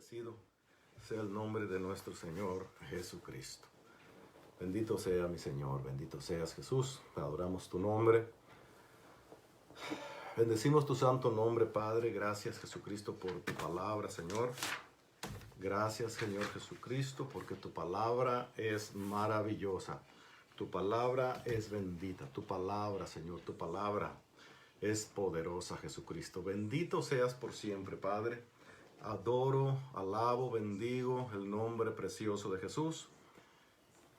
Bendecido sea el nombre de nuestro Señor Jesucristo. Bendito sea mi Señor, bendito seas Jesús. Adoramos tu nombre. Bendecimos tu santo nombre, Padre. Gracias, Jesucristo, por tu palabra, Señor. Gracias, Señor Jesucristo, porque tu palabra es maravillosa. Tu palabra es bendita. Tu palabra, Señor, tu palabra es poderosa, Jesucristo. Bendito seas por siempre, Padre. Adoro, alabo, bendigo el nombre precioso de Jesús.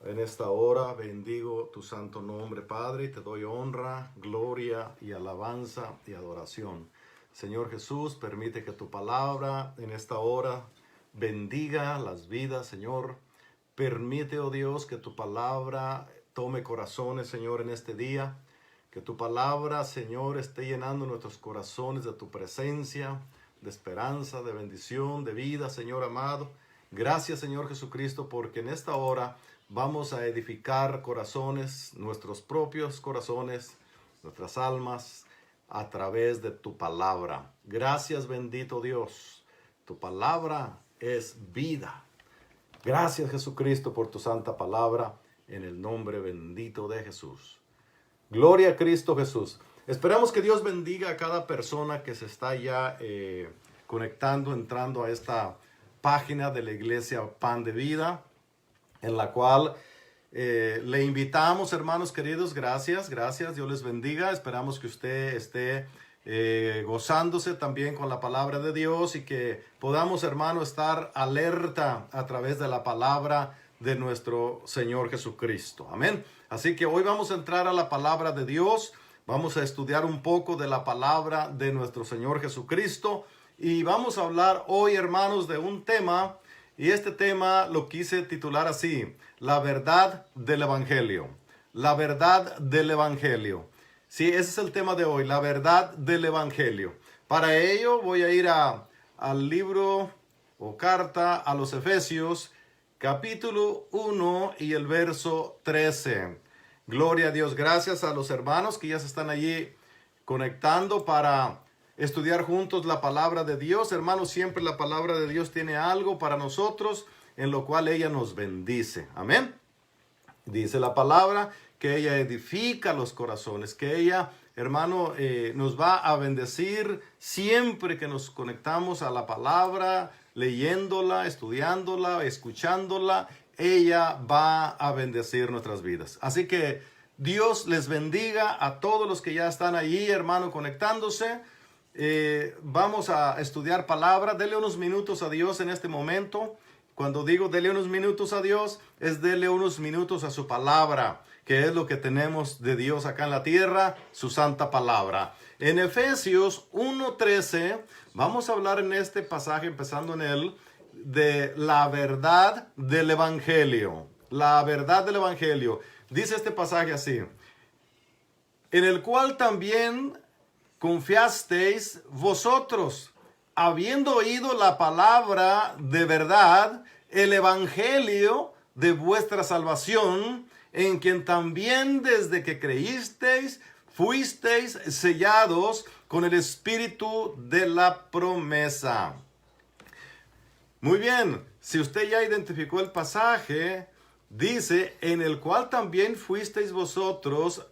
En esta hora bendigo tu santo nombre, Padre, y te doy honra, gloria y alabanza y adoración. Señor Jesús, permite que tu palabra en esta hora bendiga las vidas, Señor. Permite, oh Dios, que tu palabra tome corazones, Señor, en este día. Que tu palabra, Señor, esté llenando nuestros corazones de tu presencia, de esperanza, de bendición, de vida, Señor amado. Gracias, Señor Jesucristo, porque en esta hora vamos a edificar corazones, nuestros propios corazones, nuestras almas, a través de tu palabra. Gracias, bendito Dios. Tu palabra es vida. Gracias, Jesucristo, por tu santa palabra, en el nombre bendito de Jesús. Gloria a Cristo Jesús. Esperamos que Dios bendiga a cada persona que se está ya conectando, entrando a esta página de la Iglesia Pan de Vida, en la cual le invitamos, hermanos queridos. Gracias, Dios les bendiga. Esperamos que usted esté gozándose también con la palabra de Dios y que podamos, hermano, estar alerta a través de la palabra de nuestro Señor Jesucristo. Amén. Así que hoy vamos a entrar a la palabra de Dios. Vamos a estudiar un poco de la palabra de nuestro Señor Jesucristo. Y vamos a hablar hoy, hermanos, de un tema. Y este tema lo quise titular así: la verdad del Evangelio. La verdad del Evangelio. Sí, ese es el tema de hoy, la verdad del Evangelio. Para ello voy a ir al libro o carta a los Efesios, capítulo 1 y el verso 13. Gloria a Dios. Gracias a los hermanos que ya se están allí conectando para estudiar juntos la palabra de Dios. Hermanos, siempre la palabra de Dios tiene algo para nosotros, en lo cual ella nos bendice. Amén. Dice la palabra que ella edifica los corazones, que ella, hermano, nos va a bendecir siempre que nos conectamos a la palabra, leyéndola, estudiándola, escuchándola. Ella va a bendecir nuestras vidas. Así que Dios les bendiga a todos los que ya están ahí, hermano, conectándose. Vamos a estudiar palabra. Dele unos minutos a Dios en este momento. Cuando digo dele unos minutos a Dios, es dele unos minutos a su palabra, que es lo que tenemos de Dios acá en la tierra, su santa palabra. En Efesios 1:13, vamos a hablar en este pasaje, empezando en él, de la verdad del Evangelio. La verdad del Evangelio. Dice este pasaje así: en el cual también confiasteis vosotros, habiendo oído la palabra de verdad, el Evangelio de vuestra salvación, en quien también desde que creísteis, fuisteis sellados con el Espíritu de la promesa. Muy bien, si usted ya identificó el pasaje, dice, en el cual también fuisteis vosotros,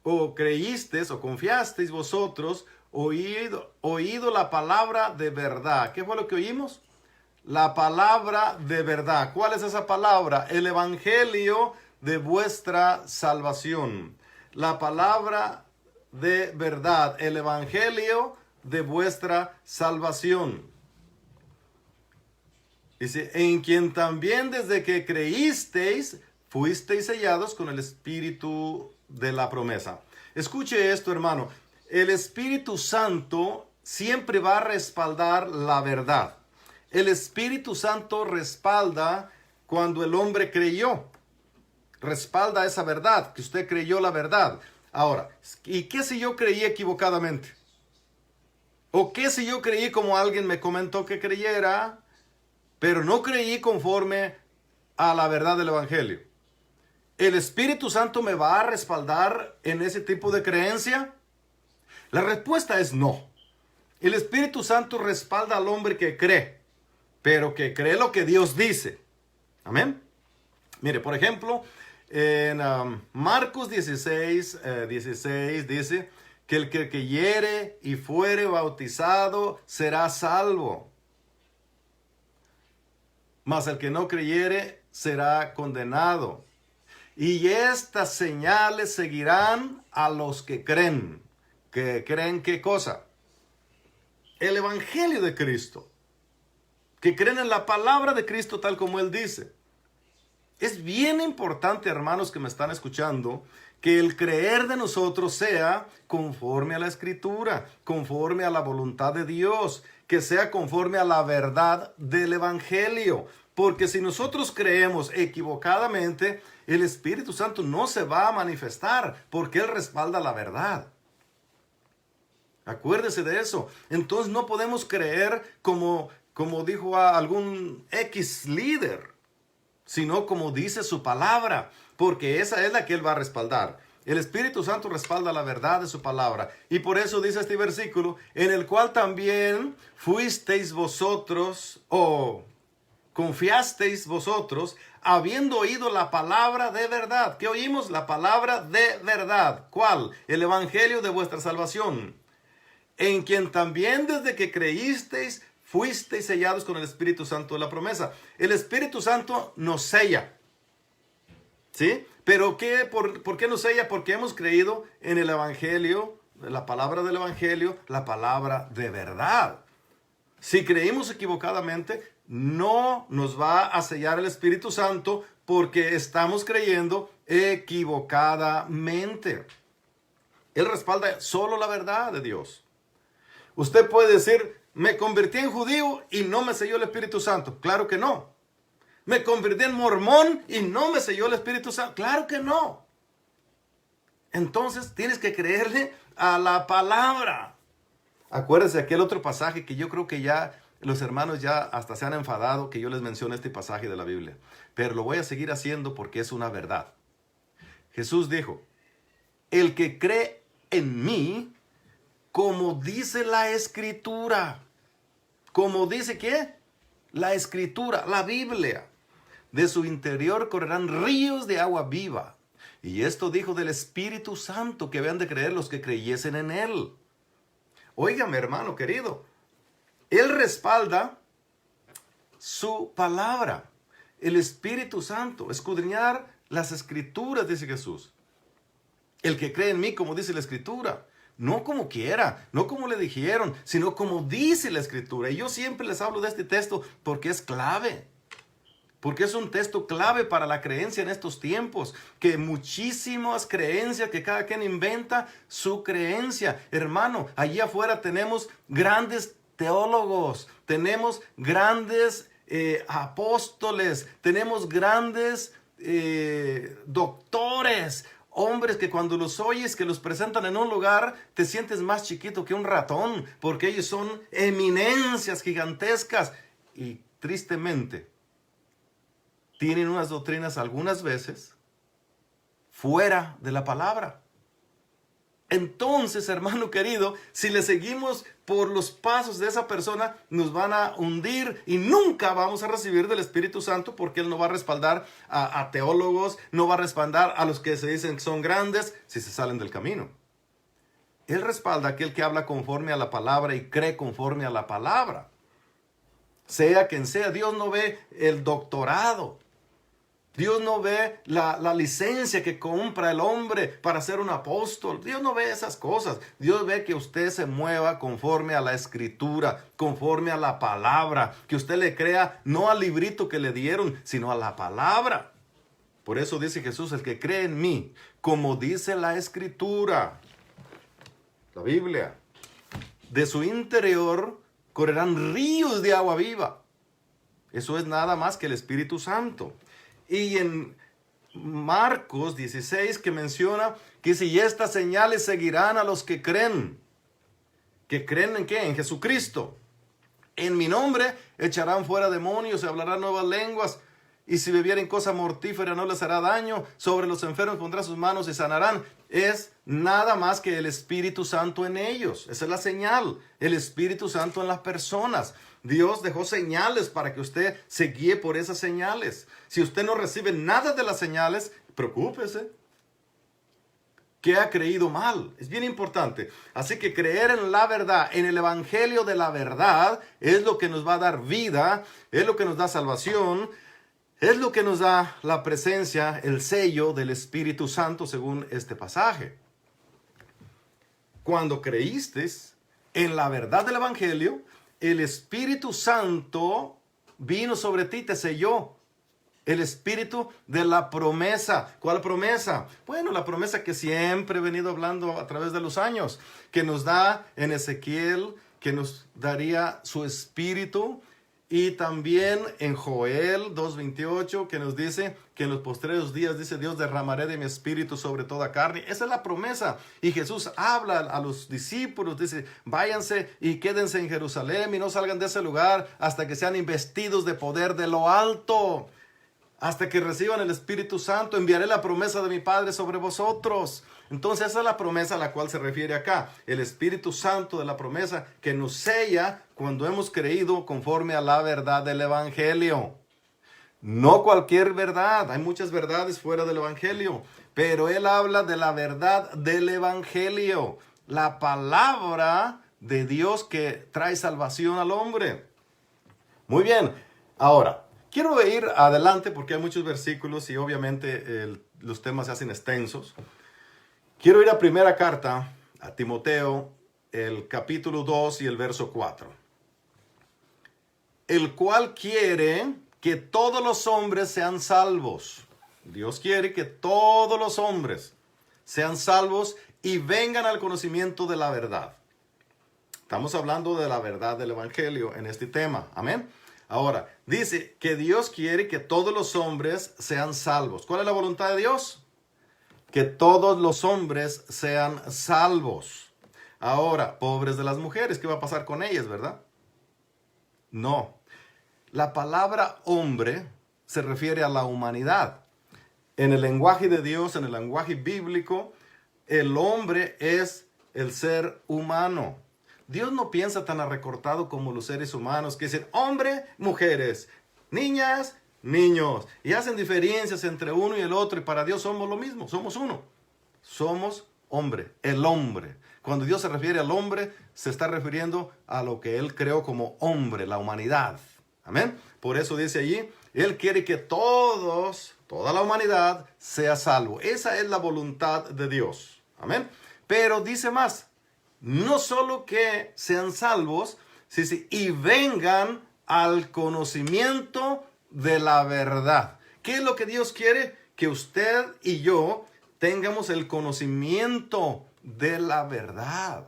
o creísteis, o confiasteis vosotros, oído la palabra de verdad. ¿Qué fue lo que oímos? La palabra de verdad. ¿Cuál es esa palabra? El Evangelio de vuestra salvación. La palabra de verdad. El Evangelio de vuestra salvación. Dice, en quien también desde que creísteis, fuisteis sellados con el Espíritu de la promesa. Escuche esto, hermano. El Espíritu Santo siempre va a respaldar la verdad. El Espíritu Santo respalda cuando el hombre creyó. Respalda esa verdad, que usted creyó la verdad. Ahora, ¿y qué si yo creí equivocadamente? ¿O qué si yo creí como alguien me comentó que creyera, pero no creí conforme a la verdad del Evangelio? ¿El Espíritu Santo me va a respaldar en ese tipo de creencia? La respuesta es no. El Espíritu Santo respalda al hombre que cree. pero que cree lo que Dios dice. Amén. Mire, por ejemplo, en Marcos 16 dice que el que creyere y fuere bautizado será salvo, mas el que no creyere será condenado. Y estas señales seguirán a los que creen. ¿Que creen qué cosa? El evangelio de Cristo. Que creen en la palabra de Cristo tal como Él dice. Es bien importante, hermanos que me están escuchando, que el creer de nosotros sea conforme a la Escritura, conforme a la voluntad de Dios, que sea conforme a la verdad del evangelio. Porque si nosotros creemos equivocadamente, el Espíritu Santo no se va a manifestar, porque Él respalda la verdad. Acuérdese de eso. Entonces no podemos creer como dijo a algún X líder, sino como dice su palabra, porque esa es la que Él va a respaldar. El Espíritu Santo respalda la verdad de su palabra. Y por eso dice este versículo, en el cual también fuisteis vosotros, o confiasteis vosotros, habiendo oído la palabra de verdad. ¿Qué oímos? La palabra de verdad. ¿Cuál? El evangelio de vuestra salvación. En quien también desde que creísteis, fuisteis sellados con el Espíritu Santo de la promesa. El Espíritu Santo nos sella. ¿Sí? ¿Pero por qué nos sella? Porque hemos creído en el evangelio, la palabra del evangelio, la palabra de verdad. Si creímos equivocadamente, no nos va a sellar el Espíritu Santo porque estamos creyendo equivocadamente. Él respalda solo la verdad de Dios. Usted puede decir, me convertí en judío y no me selló el Espíritu Santo. Claro que no. Me convertí en mormón y no me selló el Espíritu Santo. Claro que no. Entonces tienes que creerle a la palabra. Acuérdense de aquel otro pasaje que yo creo que ya los hermanos ya hasta se han enfadado que yo les mencione este pasaje de la Biblia. Pero lo voy a seguir haciendo porque es una verdad. Jesús dijo, el que cree en mí, como dice la Escritura. Como dice ¿qué? La Escritura, la Biblia. De su interior correrán ríos de agua viva. Y esto dijo del Espíritu Santo, que habían de creer los que creyesen en Él. Óigame, hermano querido. Él respalda su palabra. El Espíritu Santo. Escudriñar las Escrituras, dice Jesús. El que cree en mí, como dice la Escritura. No como quiera, no como le dijeron, sino como dice la Escritura. Y yo siempre les hablo de este texto porque es clave. Porque es un texto clave para la creencia en estos tiempos. Que muchísimas creencias que cada quien inventa su creencia. Hermano, allí afuera tenemos grandes teólogos, tenemos grandes apóstoles, tenemos grandes doctores. Hombres que cuando los oyes, que los presentan en un lugar, te sientes más chiquito que un ratón, porque ellos son eminencias gigantescas. Y tristemente, tienen unas doctrinas algunas veces fuera de la palabra. Entonces, hermano querido, si le seguimos por los pasos de esa persona, nos van a hundir y nunca vamos a recibir del Espíritu Santo, porque Él no va a respaldar a teólogos, no va a respaldar a los que se dicen que son grandes si se salen del camino. Él respalda a aquel que habla conforme a la palabra y cree conforme a la palabra. Sea quien sea, Dios no ve el doctorado. Dios no ve la licencia que compra el hombre para ser un apóstol. Dios no ve esas cosas. Dios ve que usted se mueva conforme a la Escritura, conforme a la palabra. Que usted le crea no al librito que le dieron, sino a la palabra. Por eso dice Jesús, el que cree en mí, como dice la Escritura, la Biblia, de su interior correrán ríos de agua viva. Eso es nada más que el Espíritu Santo. Y en Marcos 16 que menciona que si estas señales seguirán a los que creen. ¿Que creen en qué? En Jesucristo. En mi nombre echarán fuera demonios y hablarán nuevas lenguas. Y si bebieren cosa mortífera no les hará daño. Sobre los enfermos pondrá sus manos y sanarán. Es nada más que el Espíritu Santo en ellos. Esa es la señal. El Espíritu Santo en las personas. Dios dejó señales para que usted se guíe por esas señales. Si usted no recibe nada de las señales, preocúpese. ¿Qué ha creído mal? Es bien importante. Así que creer en la verdad, en el evangelio de la verdad, es lo que nos va a dar vida, es lo que nos da salvación, es lo que nos da la presencia, el sello del Espíritu Santo según este pasaje. Cuando creíste en la verdad del evangelio, el Espíritu Santo vino sobre ti, te selló. El espíritu de la promesa. ¿Cuál promesa? Bueno, la promesa que siempre he venido hablando a través de los años, que nos da en Ezequiel, que nos daría su espíritu, y también en Joel 2:28, que nos dice que en los postreros días, dice Dios, derramaré de mi espíritu sobre toda carne. Esa es la promesa. Y Jesús habla a los discípulos, dice, váyanse y quédense en Jerusalén y no salgan de ese lugar hasta que sean investidos de poder de lo alto. Hasta que reciban el Espíritu Santo, enviaré la promesa de mi Padre sobre vosotros. Entonces esa es la promesa a la cual se refiere acá. El Espíritu Santo de la promesa que nos sella cuando hemos creído conforme a la verdad del Evangelio. No cualquier verdad. Hay muchas verdades fuera del Evangelio. Pero Él habla de la verdad del Evangelio. La palabra de Dios que trae salvación al hombre. Muy bien. Ahora, quiero ir adelante porque hay muchos versículos y obviamente los temas se hacen extensos. Quiero ir a primera carta a Timoteo, el capítulo 2 y el verso 4. El cual quiere que todos los hombres sean salvos. Dios quiere que todos los hombres sean salvos y vengan al conocimiento de la verdad. Estamos hablando de la verdad del Evangelio en este tema. Amén. Ahora, dice que Dios quiere que todos los hombres sean salvos. ¿Cuál es la voluntad de Dios? Que todos los hombres sean salvos. Ahora, pobres de las mujeres, ¿qué va a pasar con ellas, verdad? No. La palabra hombre se refiere a la humanidad. En el lenguaje de Dios, en el lenguaje bíblico, el hombre es el ser humano. Dios no piensa tan recortado como los seres humanos que dicen hombre, mujeres, niñas, niños. Y hacen diferencias entre uno y el otro. Y para Dios somos lo mismo, somos uno. Somos hombre, el hombre. Cuando Dios se refiere al hombre, se está refiriendo a lo que Él creó como hombre, la humanidad. Amén. Por eso dice allí, Él quiere que toda la humanidad sea salvo. Esa es la voluntad de Dios. Amén. Pero dice más. No solo que sean salvos, y vengan al conocimiento de la verdad. ¿Qué es lo que Dios quiere? Que usted y yo tengamos el conocimiento de la verdad.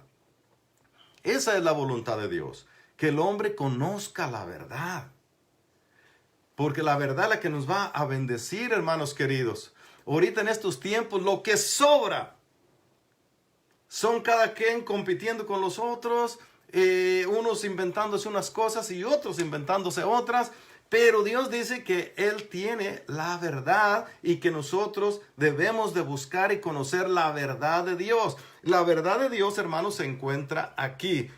Esa es la voluntad de Dios, que el hombre conozca la verdad. Porque la verdad es la que nos va a bendecir, hermanos queridos. Ahorita en estos tiempos lo que sobra son cada quien compitiendo con los otros, unos inventándose unas cosas y otros inventándose otras. Pero Dios dice que Él tiene la verdad y que nosotros debemos de buscar y conocer la verdad de Dios. La verdad de Dios, hermanos, se encuentra aquí.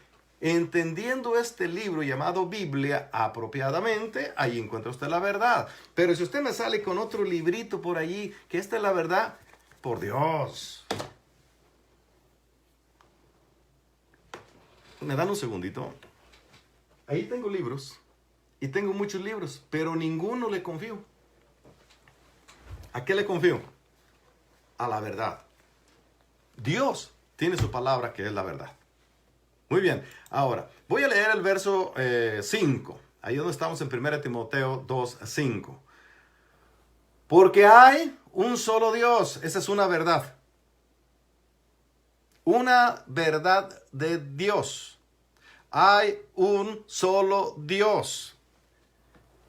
Entendiendo este libro llamado Biblia apropiadamente, ahí encuentra usted la verdad. Pero si usted me sale con otro librito por allí, que esta es la verdad, por Dios. ¿Me dan un segundito? Ahí tengo libros. Y tengo muchos libros, pero ninguno le confío. ¿A qué le confío? A la verdad. Dios tiene su palabra que es la verdad. Muy bien. Ahora, voy a leer el verso 5. Ahí donde estamos en 1 Timoteo 2:5. Porque hay un solo Dios. Esa es una verdad. Una verdad de Dios. Hay un solo Dios.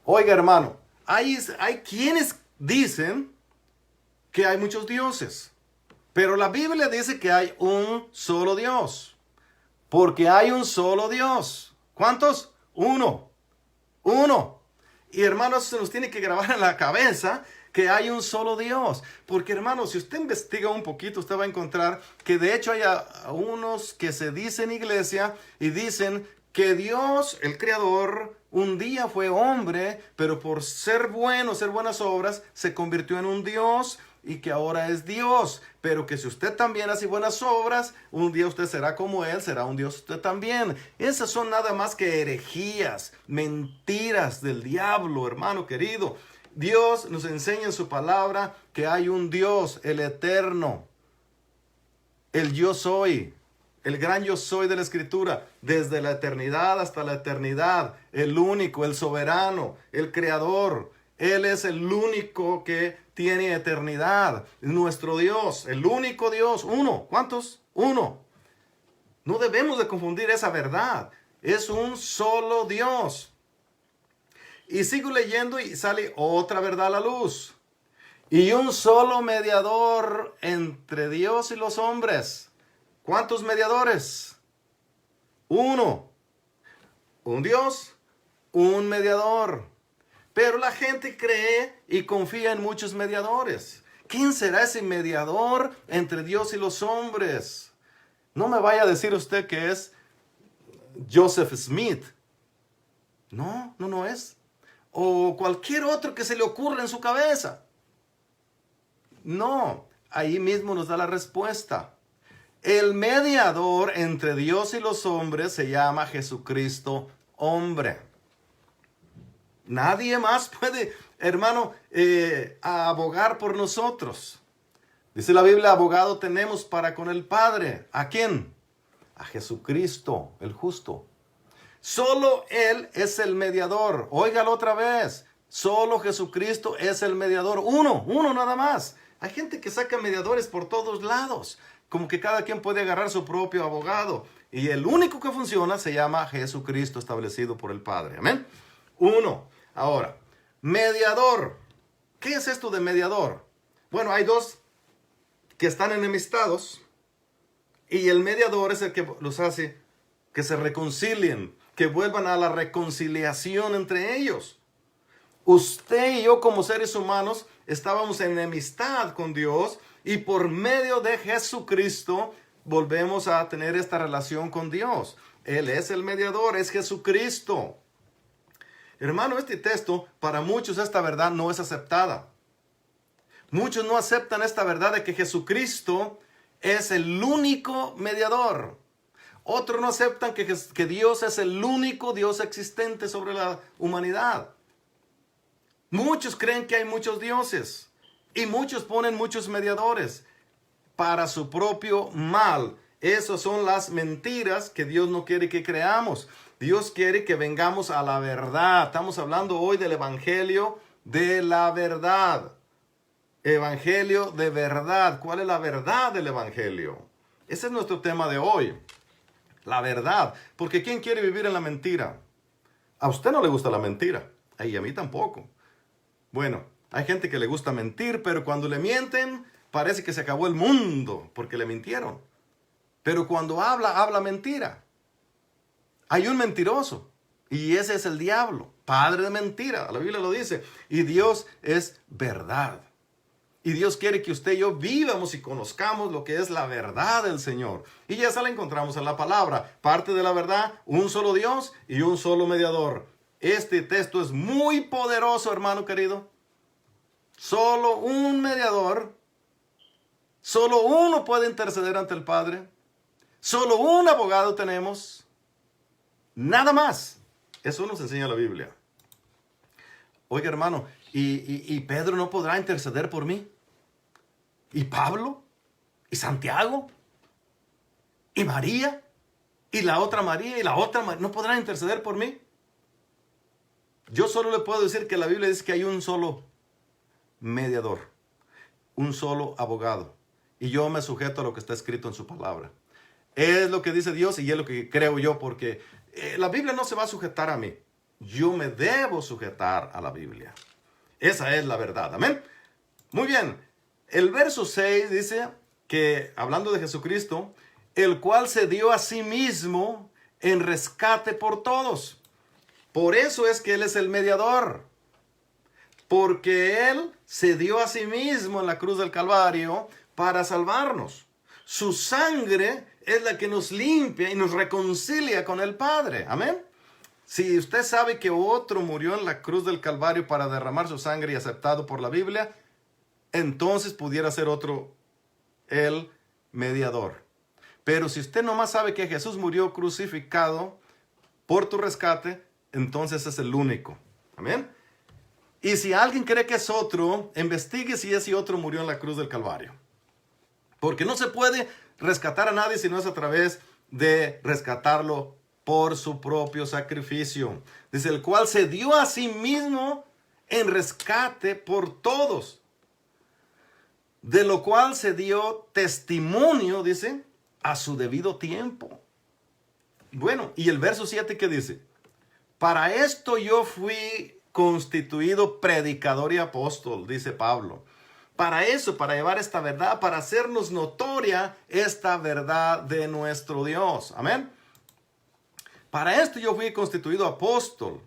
Oiga, hermano, hay quienes dicen que hay muchos dioses, pero la Biblia dice que hay un solo Dios, porque hay un solo Dios. ¿Cuántos? Uno. Y hermanos, se nos tiene que grabar en la cabeza que hay un solo Dios, porque hermanos, si usted investiga un poquito, usted va a encontrar que de hecho hay unos que se dicen iglesia y dicen que Dios, el Creador, un día fue hombre, pero por ser bueno, hacer buenas obras, se convirtió en un Dios y que ahora es Dios. Pero que si usted también hace buenas obras, un día usted será como Él, será un Dios usted también. Esas son nada más que herejías, mentiras del diablo, hermano querido. Dios nos enseña en su palabra que hay un Dios, el eterno, el yo soy. El gran yo soy de la Escritura, desde la eternidad hasta la eternidad, el único, el soberano, el creador. Él es el único que tiene eternidad, nuestro Dios, el único Dios, uno. ¿Cuántos? Uno. No debemos de confundir esa verdad. Es un solo Dios. Y sigo leyendo y sale otra verdad a la luz. Y un solo mediador entre Dios y los hombres. ¿Cuántos mediadores? Uno. Un Dios, un mediador. Pero la gente cree y confía en muchos mediadores. ¿Quién será ese mediador entre Dios y los hombres? No me vaya a decir usted que es Joseph Smith. No, no es. O cualquier otro que se le ocurra en su cabeza. No, ahí mismo nos da la respuesta. El mediador entre Dios y los hombres se llama Jesucristo, hombre. Nadie más puede, hermano, abogar por nosotros. Dice la Biblia, abogado tenemos para con el Padre. ¿A quién? A Jesucristo, el justo. Solo Él es el mediador. Óigalo otra vez. Solo Jesucristo es el mediador. Uno nada más. Hay gente que saca mediadores por todos lados. Como que cada quien puede agarrar su propio abogado. Y el único que funciona se llama Jesucristo, establecido por el Padre. Amén. Uno. Ahora, mediador. ¿Qué es esto de mediador? Bueno, hay dos que están enemistados. Y el mediador es el que los hace que se reconcilien, que vuelvan a la reconciliación entre ellos. Usted y yo como seres humanos estábamos en enemistad con Dios. Y por medio de Jesucristo volvemos a tener esta relación con Dios. Él es el mediador, es Jesucristo. Hermano, este texto, para muchos esta verdad no es aceptada. Muchos no aceptan esta verdad de que Jesucristo es el único mediador. Otros no aceptan que Dios es el único Dios existente sobre la humanidad. Muchos creen que hay muchos dioses. Y muchos ponen muchos mediadores para su propio mal. Esas son las mentiras que Dios no quiere que creamos. Dios quiere que vengamos a la verdad. Estamos hablando hoy del evangelio de la verdad. Evangelio de verdad. ¿Cuál es la verdad del evangelio? Ese es nuestro tema de hoy. La verdad. Porque ¿quién quiere vivir en la mentira? A usted no le gusta la mentira. Y a mí tampoco. Bueno. Hay gente que le gusta mentir, pero cuando le mienten, parece que se acabó el mundo, porque le mintieron. Pero cuando habla mentira. Hay un mentiroso, y ese es el diablo, padre de mentira. La Biblia lo dice. Y Dios es verdad. Y Dios quiere que usted y yo vivamos y conozcamos lo que es la verdad del Señor. Y ya se la encontramos en la palabra. Parte de la verdad, un solo Dios y un solo mediador. Este texto es muy poderoso, hermano querido. Solo un mediador, solo uno puede interceder ante el Padre, solo un abogado tenemos, nada más. Eso nos enseña la Biblia. Oiga, hermano, ¿y Pedro no podrá interceder por mí? ¿Y Pablo? ¿Y Santiago? ¿Y María? ¿Y la otra María? ¿Y la otra María? ¿No podrán interceder por mí? Yo solo le puedo decir que la Biblia dice que hay un solo mediador, un solo abogado, y yo me sujeto a lo que está escrito en su palabra. Es lo que dice Dios y es lo que creo yo, porque la Biblia no se va a sujetar a mí, yo me debo sujetar a la Biblia. Esa es la verdad, amén. Muy bien, el verso 6 dice que, hablando de Jesucristo, el cual se dio a sí mismo en rescate por todos. Por eso es que Él es el mediador. Porque Él se dio a sí mismo en la cruz del Calvario para salvarnos. Su sangre es la que nos limpia y nos reconcilia con el Padre. Amén. Si usted sabe que otro murió en la cruz del Calvario para derramar su sangre y aceptado por la Biblia, entonces pudiera ser otro el mediador. Pero si usted nomás sabe que Jesús murió crucificado por tu rescate, entonces es el único. Amén. Y si alguien cree que es otro, investigue si ese otro murió en la cruz del Calvario. Porque no se puede rescatar a nadie si no es a través de rescatarlo por su propio sacrificio. Dice, el cual se dio a sí mismo en rescate por todos. De lo cual se dio testimonio, dice, a su debido tiempo. Bueno, y el verso 7 que dice, para esto yo fui constituido predicador y apóstol, dice Pablo. Para eso, para llevar esta verdad, para hacernos notoria esta verdad de nuestro Dios. Amén. Para esto yo fui constituido apóstol.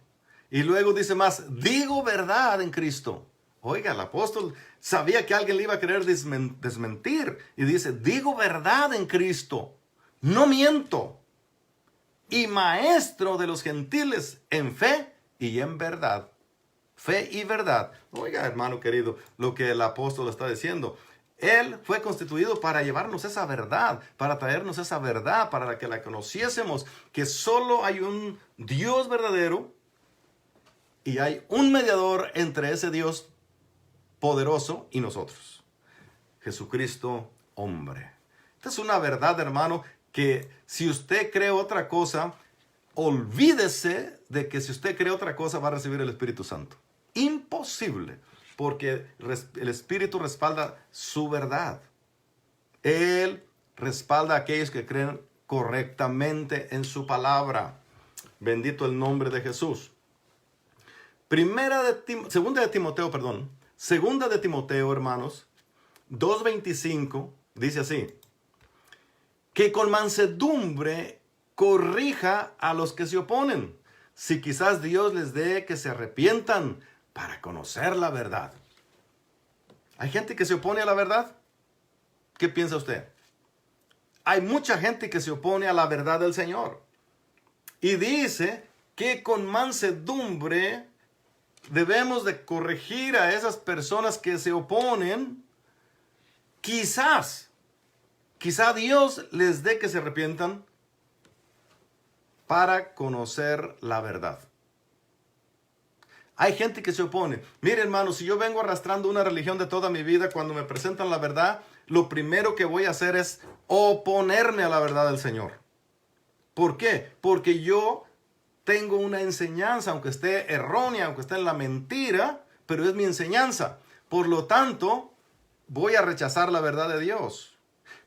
Y luego dice más, digo verdad en Cristo. Oiga, el apóstol sabía que alguien le iba a querer desmentir. Y dice, digo verdad en Cristo. No miento. Y maestro de los gentiles en fe y en verdad. Fe y verdad. Oiga, hermano querido, lo que el apóstol está diciendo. Él fue constituido para llevarnos esa verdad, para traernos esa verdad, para que la conociésemos, que solo hay un Dios verdadero y hay un mediador entre ese Dios poderoso y nosotros. Jesucristo, hombre. Esta es una verdad, hermano, que si usted cree otra cosa, olvídese de que si usted cree otra cosa va a recibir el Espíritu Santo. Imposible, porque el Espíritu respalda su verdad. Él respalda a aquellos que creen correctamente en su palabra. Bendito el nombre de Jesús. Segunda de Timoteo, hermanos, 2:25, dice así, que con mansedumbre corrija a los que se oponen, si quizás Dios les dé que se arrepientan para conocer la verdad. ¿Hay gente que se opone a la verdad? ¿Qué piensa usted? Hay mucha gente que se opone a la verdad del Señor. Y dice que con mansedumbre debemos de corregir a esas personas que se oponen. Quizá Dios les dé que se arrepientan para conocer la verdad. Hay gente que se opone. Mire, hermano, si yo vengo arrastrando una religión de toda mi vida, cuando me presentan la verdad, lo primero que voy a hacer es oponerme a la verdad del Señor. ¿Por qué? Porque yo tengo una enseñanza, aunque esté errónea, aunque esté en la mentira, pero es mi enseñanza. Por lo tanto, voy a rechazar la verdad de Dios.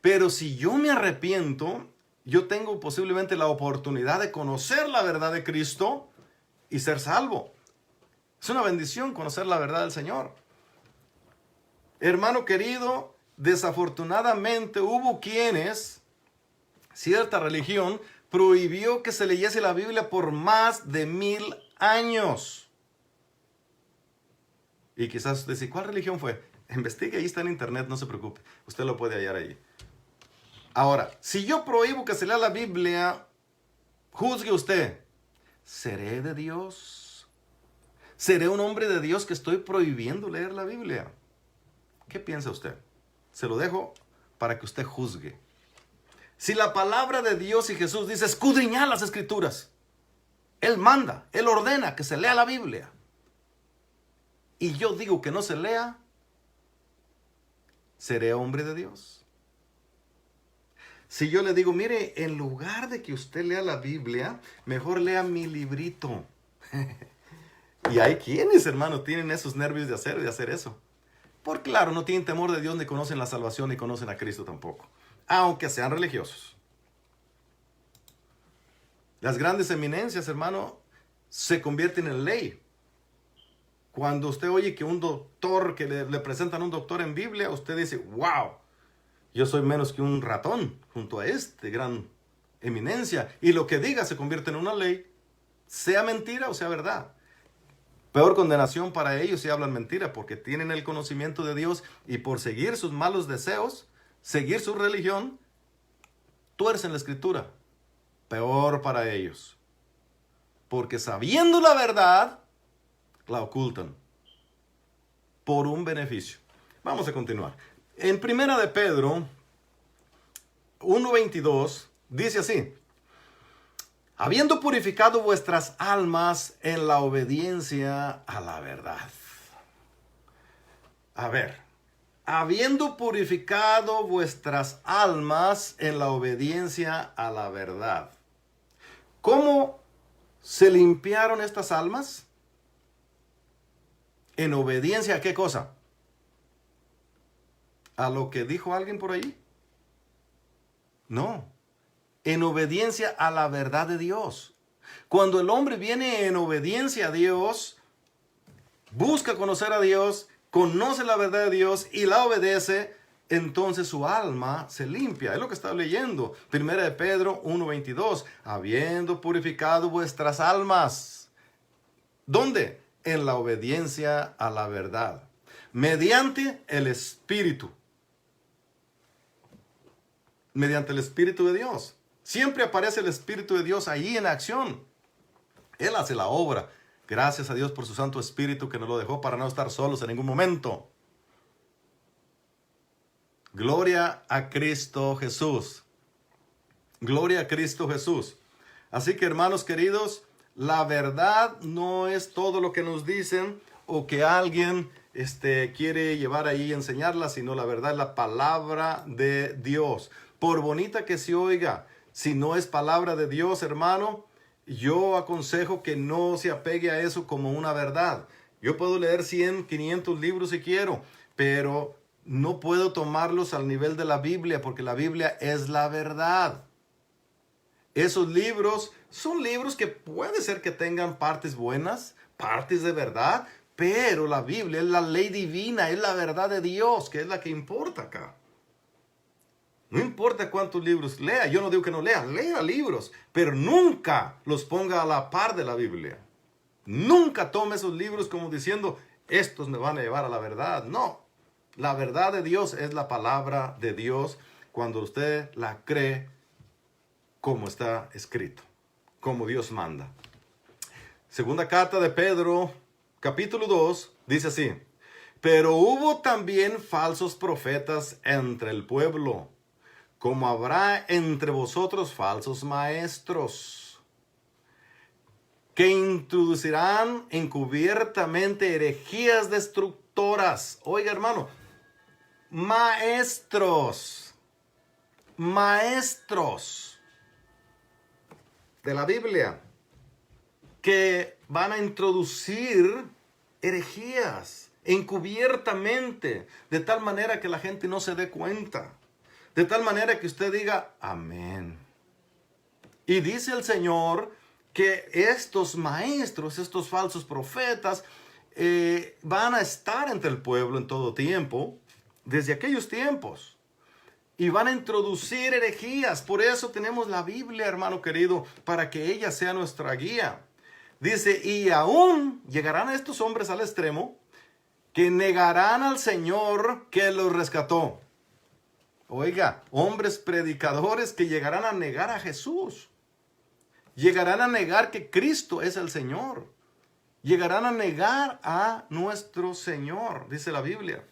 Pero si yo me arrepiento, yo tengo posiblemente la oportunidad de conocer la verdad de Cristo y ser salvo. Es una bendición conocer la verdad del Señor. Hermano querido, desafortunadamente hubo quienes, cierta religión, prohibió que se leyese la Biblia por más de 1000 años. Y quizás usted dice, ¿cuál religión fue? Investigue, ahí está en internet, no se preocupe. Usted lo puede hallar ahí. Ahora, si yo prohíbo que se lea la Biblia, juzgue usted. ¿Seré de Dios? ¿Seré un hombre de Dios que estoy prohibiendo leer la Biblia? ¿Qué piensa usted? Se lo dejo para que usted juzgue. Si la palabra de Dios y Jesús dice escudriñar las Escrituras, Él manda, Él ordena que se lea la Biblia, y yo digo que no se lea, ¿seré hombre de Dios? Si yo le digo, mire, en lugar de que usted lea la Biblia, mejor lea mi librito. Y hay quienes, hermano, tienen esos nervios de hacer eso. Porque claro, no tienen temor de Dios, ni conocen la salvación, ni conocen a Cristo tampoco. Aunque sean religiosos. Las grandes eminencias, hermano, se convierten en ley. Cuando usted oye que un doctor, que le presentan a un doctor en Biblia, usted dice, wow, yo soy menos que un ratón junto a este gran eminencia. Y lo que diga se convierte en una ley, sea mentira o sea verdad. Peor condenación para ellos si hablan mentira, porque tienen el conocimiento de Dios y por seguir sus malos deseos, seguir su religión, tuercen la escritura, peor para ellos. Porque sabiendo la verdad, la ocultan por un beneficio. Vamos a continuar. En Primera de Pedro 1:22 dice así: habiendo purificado vuestras almas en la obediencia a la verdad. A ver, habiendo purificado vuestras almas en la obediencia a la verdad. ¿Cómo se limpiaron estas almas? ¿En obediencia a qué cosa? ¿A lo que dijo alguien por ahí? No. En obediencia a la verdad de Dios. Cuando el hombre viene en obediencia a Dios, busca conocer a Dios, conoce la verdad de Dios y la obedece, entonces su alma se limpia. Es lo que está leyendo. Primera de Pedro 1:22. Habiendo purificado vuestras almas. ¿Dónde? En la obediencia a la verdad. Mediante el Espíritu. Mediante el Espíritu de Dios. Siempre aparece el Espíritu de Dios ahí en acción. Él hace la obra. Gracias a Dios por su Santo Espíritu que nos lo dejó para no estar solos en ningún momento. Gloria a Cristo Jesús. Gloria a Cristo Jesús. Así que, hermanos queridos, la verdad no es todo lo que nos dicen o que alguien quiere llevar ahí y enseñarla, sino la verdad es la palabra de Dios. Por bonita que se oiga, si no es palabra de Dios, hermano, yo aconsejo que no se apegue a eso como una verdad. Yo puedo leer 100, 500 libros si quiero, pero no puedo tomarlos al nivel de la Biblia, porque la Biblia es la verdad. Esos libros son libros que puede ser que tengan partes buenas, partes de verdad, pero la Biblia es la ley divina, es la verdad de Dios, que es la que importa acá. No importa cuántos libros lea, yo no digo que no lea, lea libros, pero nunca los ponga a la par de la Biblia. Nunca tome esos libros como diciendo, estos me van a llevar a la verdad. No, la verdad de Dios es la palabra de Dios cuando usted la cree como está escrito, como Dios manda. Segunda carta de Pedro, capítulo 2, dice así: pero hubo también falsos profetas entre el pueblo, como habrá entre vosotros falsos maestros, que introducirán encubiertamente herejías destructoras. Oiga, hermano, maestros de la Biblia, que van a introducir herejías encubiertamente, de tal manera que la gente no se dé cuenta. De tal manera que usted diga, amén. Y dice el Señor que estos maestros, estos falsos profetas, van a estar entre el pueblo en todo tiempo, desde aquellos tiempos. Y van a introducir herejías. Por eso tenemos la Biblia, hermano querido, para que ella sea nuestra guía. Dice, y aún llegarán estos hombres al extremo que negarán al Señor que los rescató. Oiga, hombres predicadores que llegarán a negar a Jesús. Llegarán a negar que Cristo es el Señor. Llegarán a negar a nuestro Señor, dice la Biblia.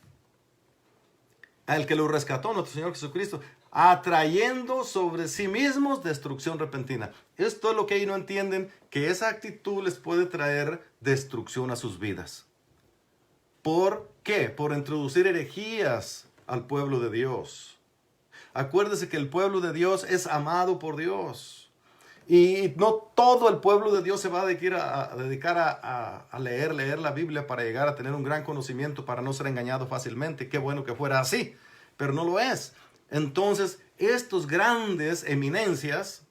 Al que lo rescató, nuestro Señor Jesucristo, atrayendo sobre sí mismos destrucción repentina. Esto es lo que ellos no entienden, que esa actitud les puede traer destrucción a sus vidas. ¿Por qué? Por introducir herejías al pueblo de Dios. Acuérdese que el pueblo de Dios es amado por Dios. Y no todo el pueblo de Dios se va a dedicar a leer la Biblia para llegar a tener un gran conocimiento, para no ser engañado fácilmente. Qué bueno que fuera así, pero no lo es. Entonces, estos grandes eminencias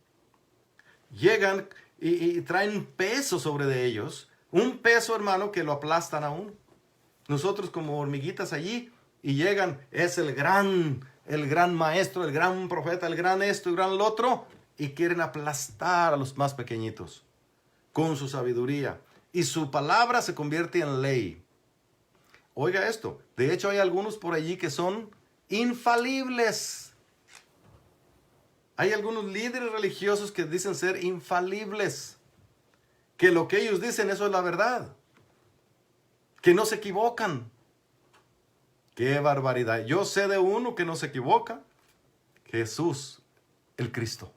llegan y traen peso sobre de ellos. Un peso, hermano, que lo aplastan aún. Nosotros como hormiguitas allí, y llegan, es el gran maestro, el gran profeta, el gran esto, el gran lo otro, y quieren aplastar a los más pequeñitos con su sabiduría. Y su palabra se convierte en ley. Oiga esto, de hecho hay algunos por allí que son infalibles. Hay algunos líderes religiosos que dicen ser infalibles, que lo que ellos dicen eso es la verdad, que no se equivocan. ¡Qué barbaridad! Yo sé de uno que no se equivoca, Jesús, el Cristo.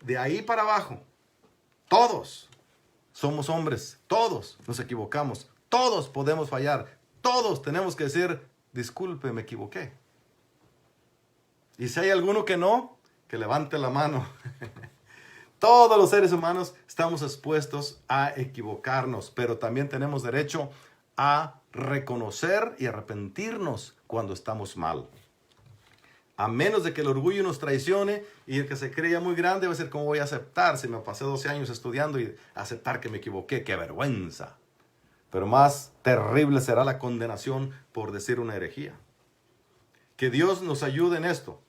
De ahí para abajo, todos somos hombres, todos nos equivocamos, todos podemos fallar, todos tenemos que decir, disculpe, me equivoqué. Y si hay alguno que no, que levante la mano. Todos los seres humanos estamos expuestos a equivocarnos, pero también tenemos derecho a reconocer y arrepentirnos cuando estamos mal. A menos de que el orgullo nos traicione y el que se creía muy grande va a decir, ¿cómo voy a aceptar si me pasé 12 años estudiando y aceptar que me equivoqué? ¡Qué vergüenza! Pero más terrible será la condenación por decir una herejía. Que Dios nos ayude en esto.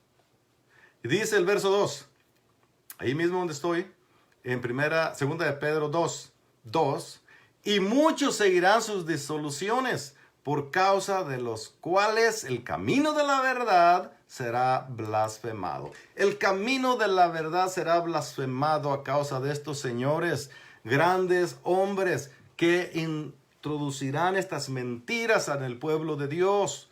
Y dice el verso 2, ahí mismo donde estoy, en segunda de Pedro 2, y muchos seguirán sus disoluciones, por causa de los cuales el camino de la verdad será blasfemado. El camino de la verdad será blasfemado a causa de estos señores, grandes hombres, que introducirán estas mentiras en el pueblo de Dios.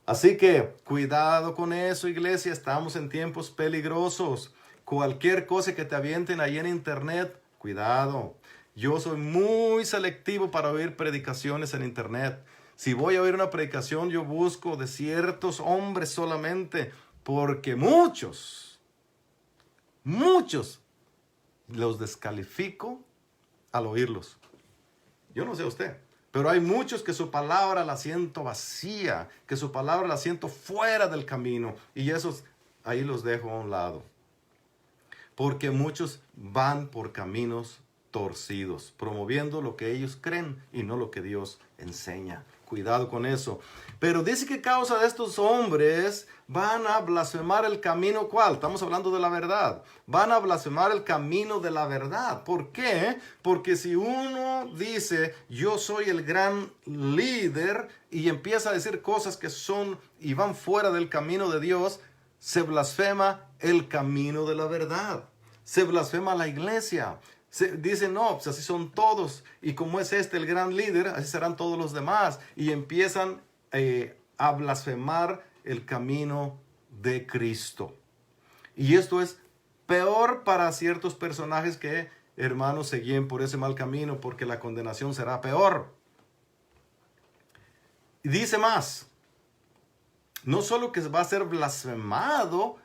Así que cuidado con eso, iglesia, estamos en tiempos peligrosos. Cualquier cosa que te avienten ahí en internet, cuidado. Yo soy muy selectivo para oír predicaciones en internet. Si voy a oír una predicación, yo busco de ciertos hombres solamente, porque muchos los descalifico al oírlos. Yo no sé usted, pero hay muchos que su palabra la siento vacía, que su palabra la siento fuera del camino, y esos ahí los dejo a un lado. Porque muchos van por caminos torcidos, promoviendo lo que ellos creen y no lo que Dios enseña. Cuidado con eso. Pero dice que a causa de estos hombres van a blasfemar el camino. ¿Cuál? Estamos hablando de la verdad. Van a blasfemar el camino de la verdad. ¿Por qué? Porque si uno dice, yo soy el gran líder, y empieza a decir cosas que son y van fuera del camino de Dios, se blasfema el camino de la verdad. Se blasfema la iglesia. Se dice, no, pues así son todos. Y como es este el gran líder, así serán todos los demás. Y empiezan a blasfemar el camino de Cristo. Y esto es peor para ciertos personajes que, hermanos, se guíen por ese mal camino, porque la condenación será peor. Y dice más. No solo que va a ser blasfemado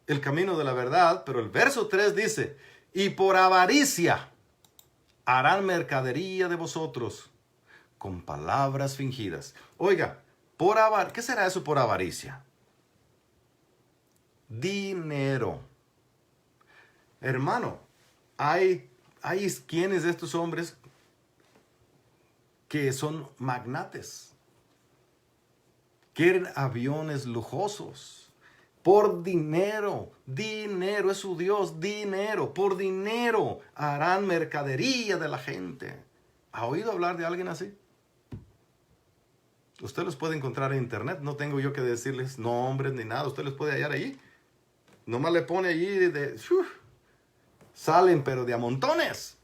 el camino de la verdad, pero el verso 3 dice, y por avaricia harán mercadería de vosotros con palabras fingidas. Oiga, ¿qué será eso por avaricia? Dinero. Hermano, hay quienes de estos hombres que son magnates. Quieren aviones lujosos. Por dinero es su Dios, dinero. Por dinero harán mercadería de la gente. ¿Ha oído hablar de alguien así? Usted los puede encontrar en internet. No tengo yo que decirles nombres ni nada. Usted los puede hallar ahí. Nomás le pone allí salen pero de a montones.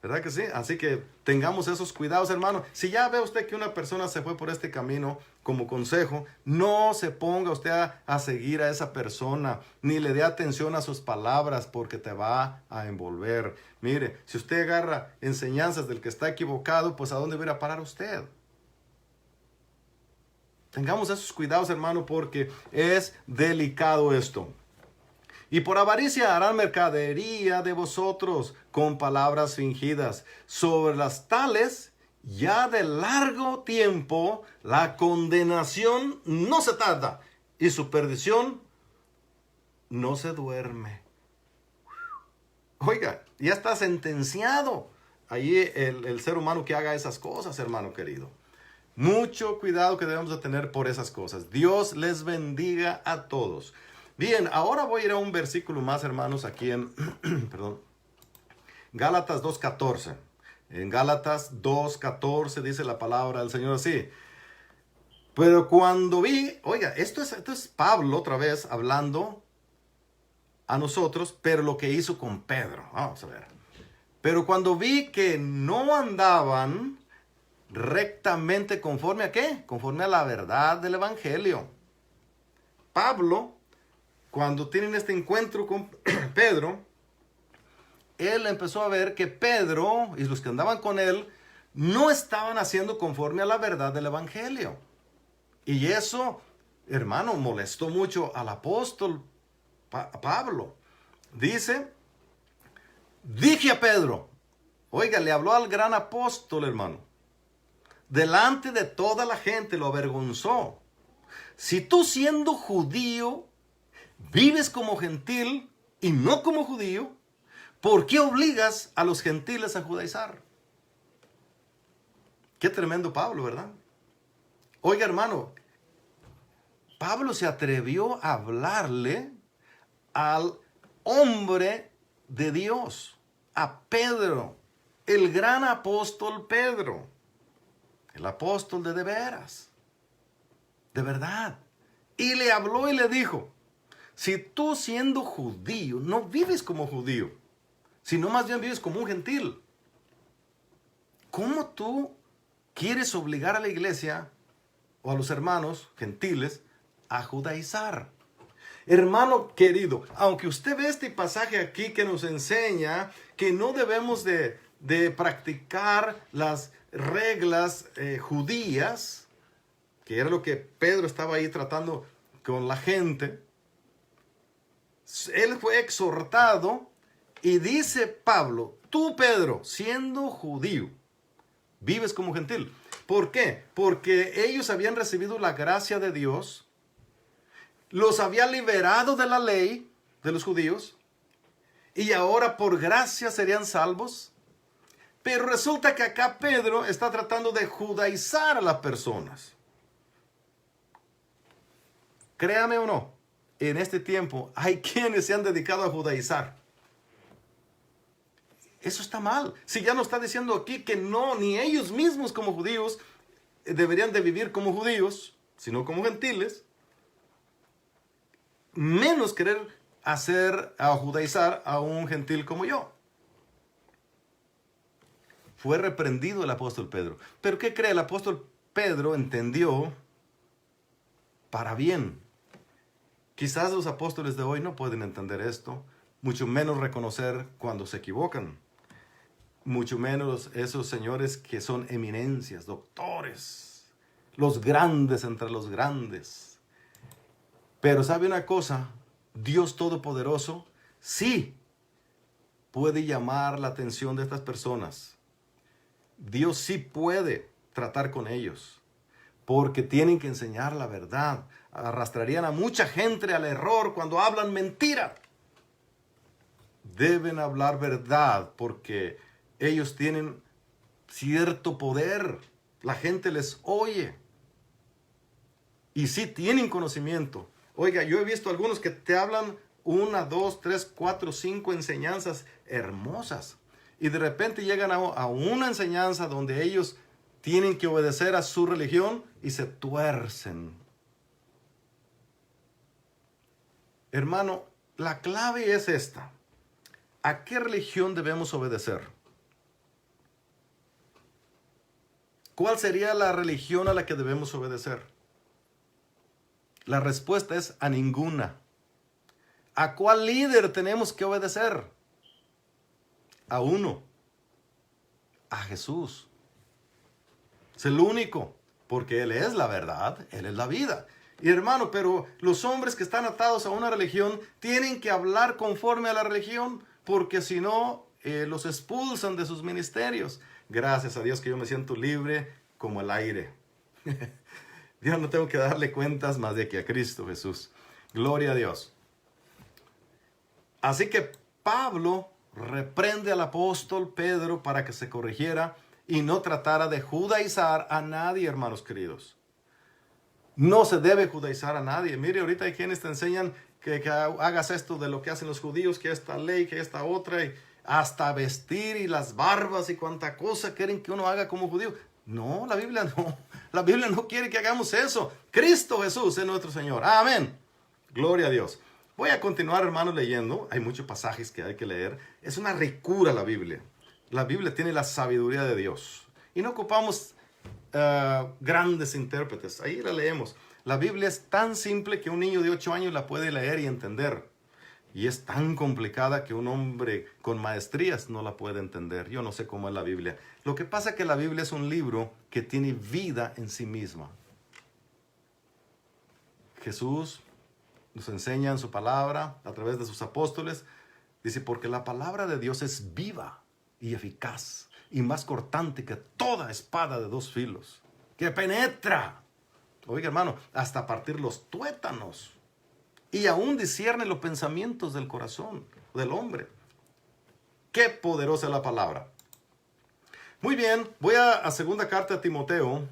¿Verdad que sí? Así que tengamos esos cuidados, hermano. Si ya ve usted que una persona se fue por este camino, como consejo, no se ponga usted a seguir a esa persona, ni le dé atención a sus palabras, porque te va a envolver. Mire, si usted agarra enseñanzas del que está equivocado, pues ¿a dónde va a ir a parar usted? Tengamos esos cuidados, hermano, porque es delicado esto. Y por avaricia harán mercadería de vosotros con palabras fingidas. Sobre las tales, ya de largo tiempo, la condenación no se tarda y su perdición no se duerme. Oiga, ya está sentenciado allí el ser humano que haga esas cosas, hermano querido. Mucho cuidado que debemos de tener por esas cosas. Dios les bendiga a todos. Bien, ahora voy a ir a un versículo más, hermanos, aquí en Gálatas 2.14. En Gálatas 2.14 dice la palabra del Señor así. Pero cuando vi, oiga, esto es Pablo otra vez hablando a nosotros, pero lo que hizo con Pedro. Vamos a ver. Pero cuando vi que no andaban rectamente conforme a ¿qué? Conforme a la verdad del evangelio. Pablo, cuando tienen este encuentro con Pedro, él empezó a ver que Pedro y los que andaban con él no estaban haciendo conforme a la verdad del evangelio. Y eso, hermano, molestó mucho al apóstol Pablo. Dije a Pedro, oiga, le habló al gran apóstol, hermano. Delante de toda la gente lo avergonzó. Si tú siendo judío vives como gentil y no como judío, ¿por qué obligas a los gentiles a judaizar? Qué tremendo Pablo, ¿verdad? Oiga, hermano, Pablo se atrevió a hablarle al hombre de Dios, a Pedro, el gran apóstol Pedro, el apóstol de veras, de verdad. Y le habló y le dijo, si tú siendo judío no vives como judío, sino más bien vives como un gentil, ¿cómo tú quieres obligar a la iglesia o a los hermanos gentiles a judaizar? Hermano querido, aunque usted ve este pasaje aquí que nos enseña que no debemos de practicar las reglas judías, que era lo que Pedro estaba ahí tratando con la gente, él fue exhortado y dice Pablo, tú Pedro, siendo judío, vives como gentil. ¿Por qué? Porque ellos habían recibido la gracia de Dios, los había liberado de la ley de los judíos y ahora por gracia serían salvos. Pero resulta que acá Pedro está tratando de judaizar a las personas. Créame o no, en este tiempo hay quienes se han dedicado a judaizar. Eso está mal. Si ya nos está diciendo aquí que no, ni ellos mismos como judíos deberían de vivir como judíos, sino como gentiles, menos querer judaizar a un gentil como yo. Fue reprendido el apóstol Pedro. ¿Pero qué cree? El apóstol Pedro entendió para bien. Quizás los apóstoles de hoy no pueden entender esto, mucho menos reconocer cuando se equivocan. Mucho menos esos señores que son eminencias, doctores, los grandes entre los grandes. Pero ¿sabe una cosa? Dios Todopoderoso sí puede llamar la atención de estas personas. Dios sí puede tratar con ellos, porque tienen que enseñar la verdad. Arrastrarían a mucha gente al error cuando hablan mentira. Deben hablar verdad porque ellos tienen cierto poder. La gente les oye. Y sí tienen conocimiento. Oiga, yo he visto algunos que te hablan 1, 2, 3, 4, 5 enseñanzas hermosas. Y de repente llegan a una enseñanza donde ellos tienen que obedecer a su religión y se tuercen. Hermano, la clave es esta. ¿A qué religión debemos obedecer? ¿Cuál sería la religión a la que debemos obedecer? La respuesta es a ninguna. ¿A cuál líder tenemos que obedecer? A uno. A Jesús. Es el único, porque Él es la verdad, Él es la vida. Y hermano, pero los hombres que están atados a una religión tienen que hablar conforme a la religión, porque si no, los expulsan de sus ministerios. Gracias a Dios que yo me siento libre como el aire. Yo no tengo que darle cuentas más de que a Cristo Jesús. Gloria a Dios. Así que Pablo reprende al apóstol Pedro para que se corrigiera y no tratara de judaizar a nadie, hermanos queridos. No se debe judaizar a nadie. Mire, ahorita hay quienes te enseñan que hagas esto de lo que hacen los judíos, que esta ley, que esta otra, y hasta vestir y las barbas y cuánta cosa quieren que uno haga como judío. No, la Biblia no. La Biblia no quiere que hagamos eso. Cristo Jesús es nuestro Señor. Amén. Gloria a Dios. Voy a continuar, hermanos, leyendo. Hay muchos pasajes que hay que leer. Es una ricura la Biblia. La Biblia tiene la sabiduría de Dios. Y no ocupamos grandes intérpretes. Ahí la leemos. La Biblia es tan simple que un niño de 8 años la puede leer y entender. Y es tan complicada que un hombre con maestrías no la puede entender. Yo no sé cómo es la Biblia. Lo que pasa es que la Biblia es un libro que tiene vida en sí misma. Jesús nos enseña en su palabra a través de sus apóstoles. Dice, porque la palabra de Dios es viva y eficaz y más cortante que toda espada de 2 filos, que penetra, oiga hermano, hasta partir los tuétanos y aún discierne los pensamientos del corazón del hombre. Qué poderosa es la palabra. Muy bien, voy a segunda carta a Timoteo.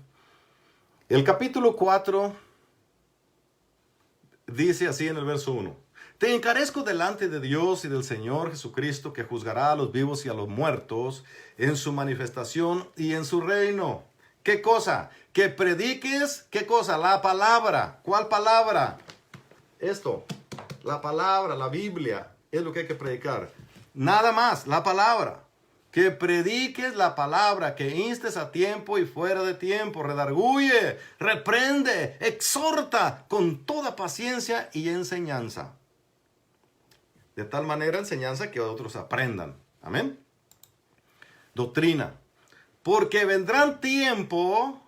El capítulo 4 dice así en el verso 1. Te encarezco delante de Dios y del Señor Jesucristo, que juzgará a los vivos y a los muertos en su manifestación y en su reino. ¿Qué cosa? Que prediques, ¿qué cosa? La palabra. ¿Cuál palabra? Esto, la palabra, la Biblia, es lo que hay que predicar. Nada más, la palabra. Que prediques la palabra, que instes a tiempo y fuera de tiempo, redarguye, reprende, exhorta con toda paciencia y enseñanza. De tal manera enseñanza que otros aprendan. Amén. Doctrina. Porque vendrá tiempo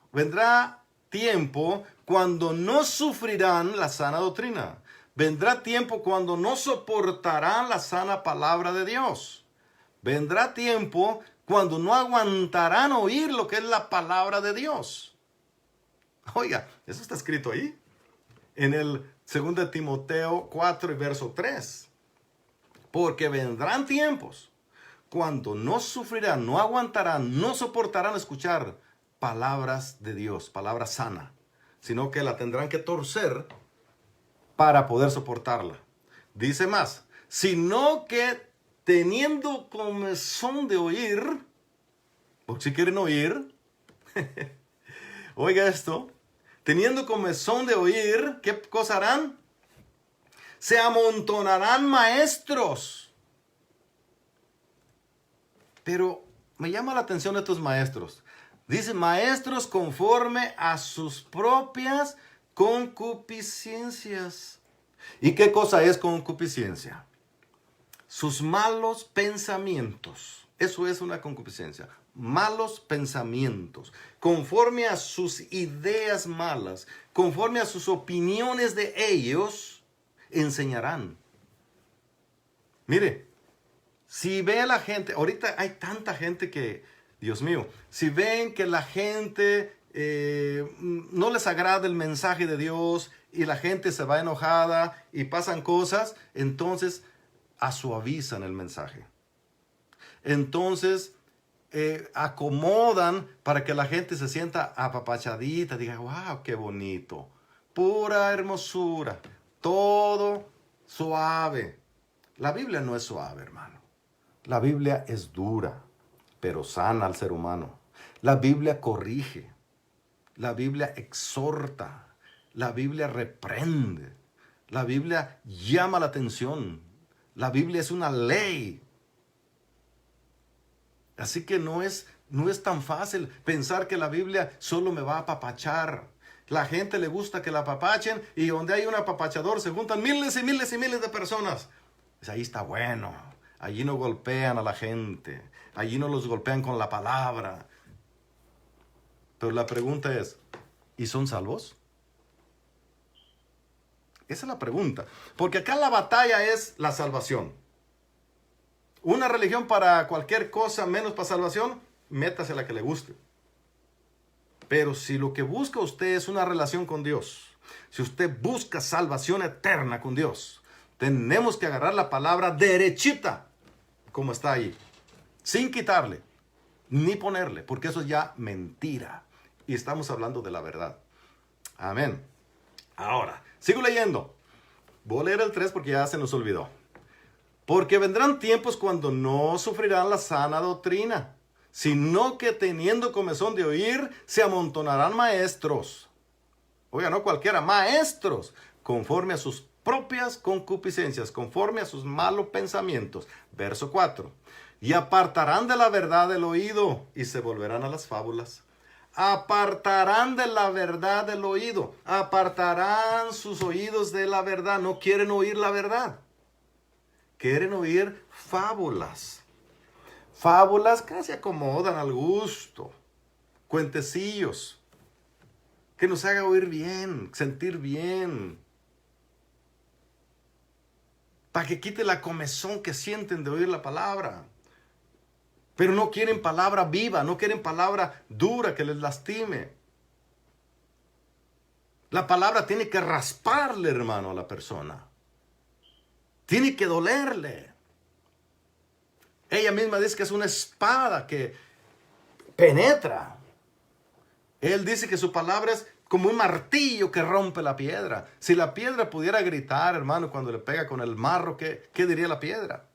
cuando no sufrirán la sana doctrina. Vendrá tiempo cuando no soportarán la sana palabra de Dios. Vendrá tiempo cuando no aguantarán oír lo que es la palabra de Dios. Oiga, eso está escrito ahí. En el 2 Timoteo 4 y verso 3. Porque vendrán tiempos cuando no sufrirán, no aguantarán, no soportarán escuchar palabras de Dios, palabra sana, sino que la tendrán que torcer para poder soportarla. Dice más, sino que teniendo comezón de oír, porque si quieren oír, oiga esto, teniendo comezón de oír, ¿qué cosa harán? Se amontonarán maestros. Pero me llama la atención estos maestros. Dice, maestros conforme a sus propias concupiscencias. ¿Y qué cosa es concupiscencia? Sus malos pensamientos. Eso es una concupiscencia. Malos pensamientos. Conforme a sus ideas malas, conforme a sus opiniones de ellos, enseñarán. Mire, si ve a la gente, ahorita hay tanta gente que, Dios mío, si ven que la gente no les agrada el mensaje de Dios y la gente se va enojada y pasan cosas, entonces suavizan el mensaje. Entonces acomodan para que la gente se sienta apapachadita, diga, wow, qué bonito, pura hermosura. Todo suave. La Biblia no es suave, hermano. La Biblia es dura, pero sana al ser humano. La Biblia corrige. La Biblia exhorta. La Biblia reprende. La Biblia llama la atención. La Biblia es una ley. Así que no es tan fácil pensar que la Biblia solo me va a apapachar. La gente le gusta que la apapachen y donde hay un apapachador se juntan miles y miles y miles de personas. Pues ahí está bueno. Allí no golpean a la gente. Allí no los golpean con la palabra. Pero la pregunta es, ¿y son salvos? Esa es la pregunta. Porque acá la batalla es la salvación. Una religión para cualquier cosa menos para salvación, métase la que le guste. Pero si lo que busca usted es una relación con Dios, si usted busca salvación eterna con Dios, tenemos que agarrar la palabra derechita, como está ahí, sin quitarle, ni ponerle, porque eso es ya mentira. Y estamos hablando de la verdad. Amén. Ahora, sigo leyendo. Voy a leer el 3 porque ya se nos olvidó. Porque vendrán tiempos cuando no sufrirán la sana doctrina, sino que teniendo comezón de oír, se amontonarán maestros. Oiga, no cualquiera, maestros, conforme a sus propias concupiscencias, conforme a sus malos pensamientos. Verso 4. Y apartarán de la verdad el oído y se volverán a las fábulas. Apartarán de la verdad el oído. Apartarán sus oídos de la verdad. No quieren oír la verdad. Quieren oír fábulas. Fábulas que se acomodan al gusto. Cuentecillos. Que nos haga oír bien, sentir bien. Para que quite la comezón que sienten de oír la palabra. Pero no quieren palabra viva, no quieren palabra dura que les lastime. La palabra tiene que rasparle, hermano, a la persona. Tiene que dolerle. Ella misma dice que es una espada que penetra. Él dice que su palabra es como un martillo que rompe la piedra. Si la piedra pudiera gritar, hermano, cuando le pega con el marro, ¿qué diría la piedra?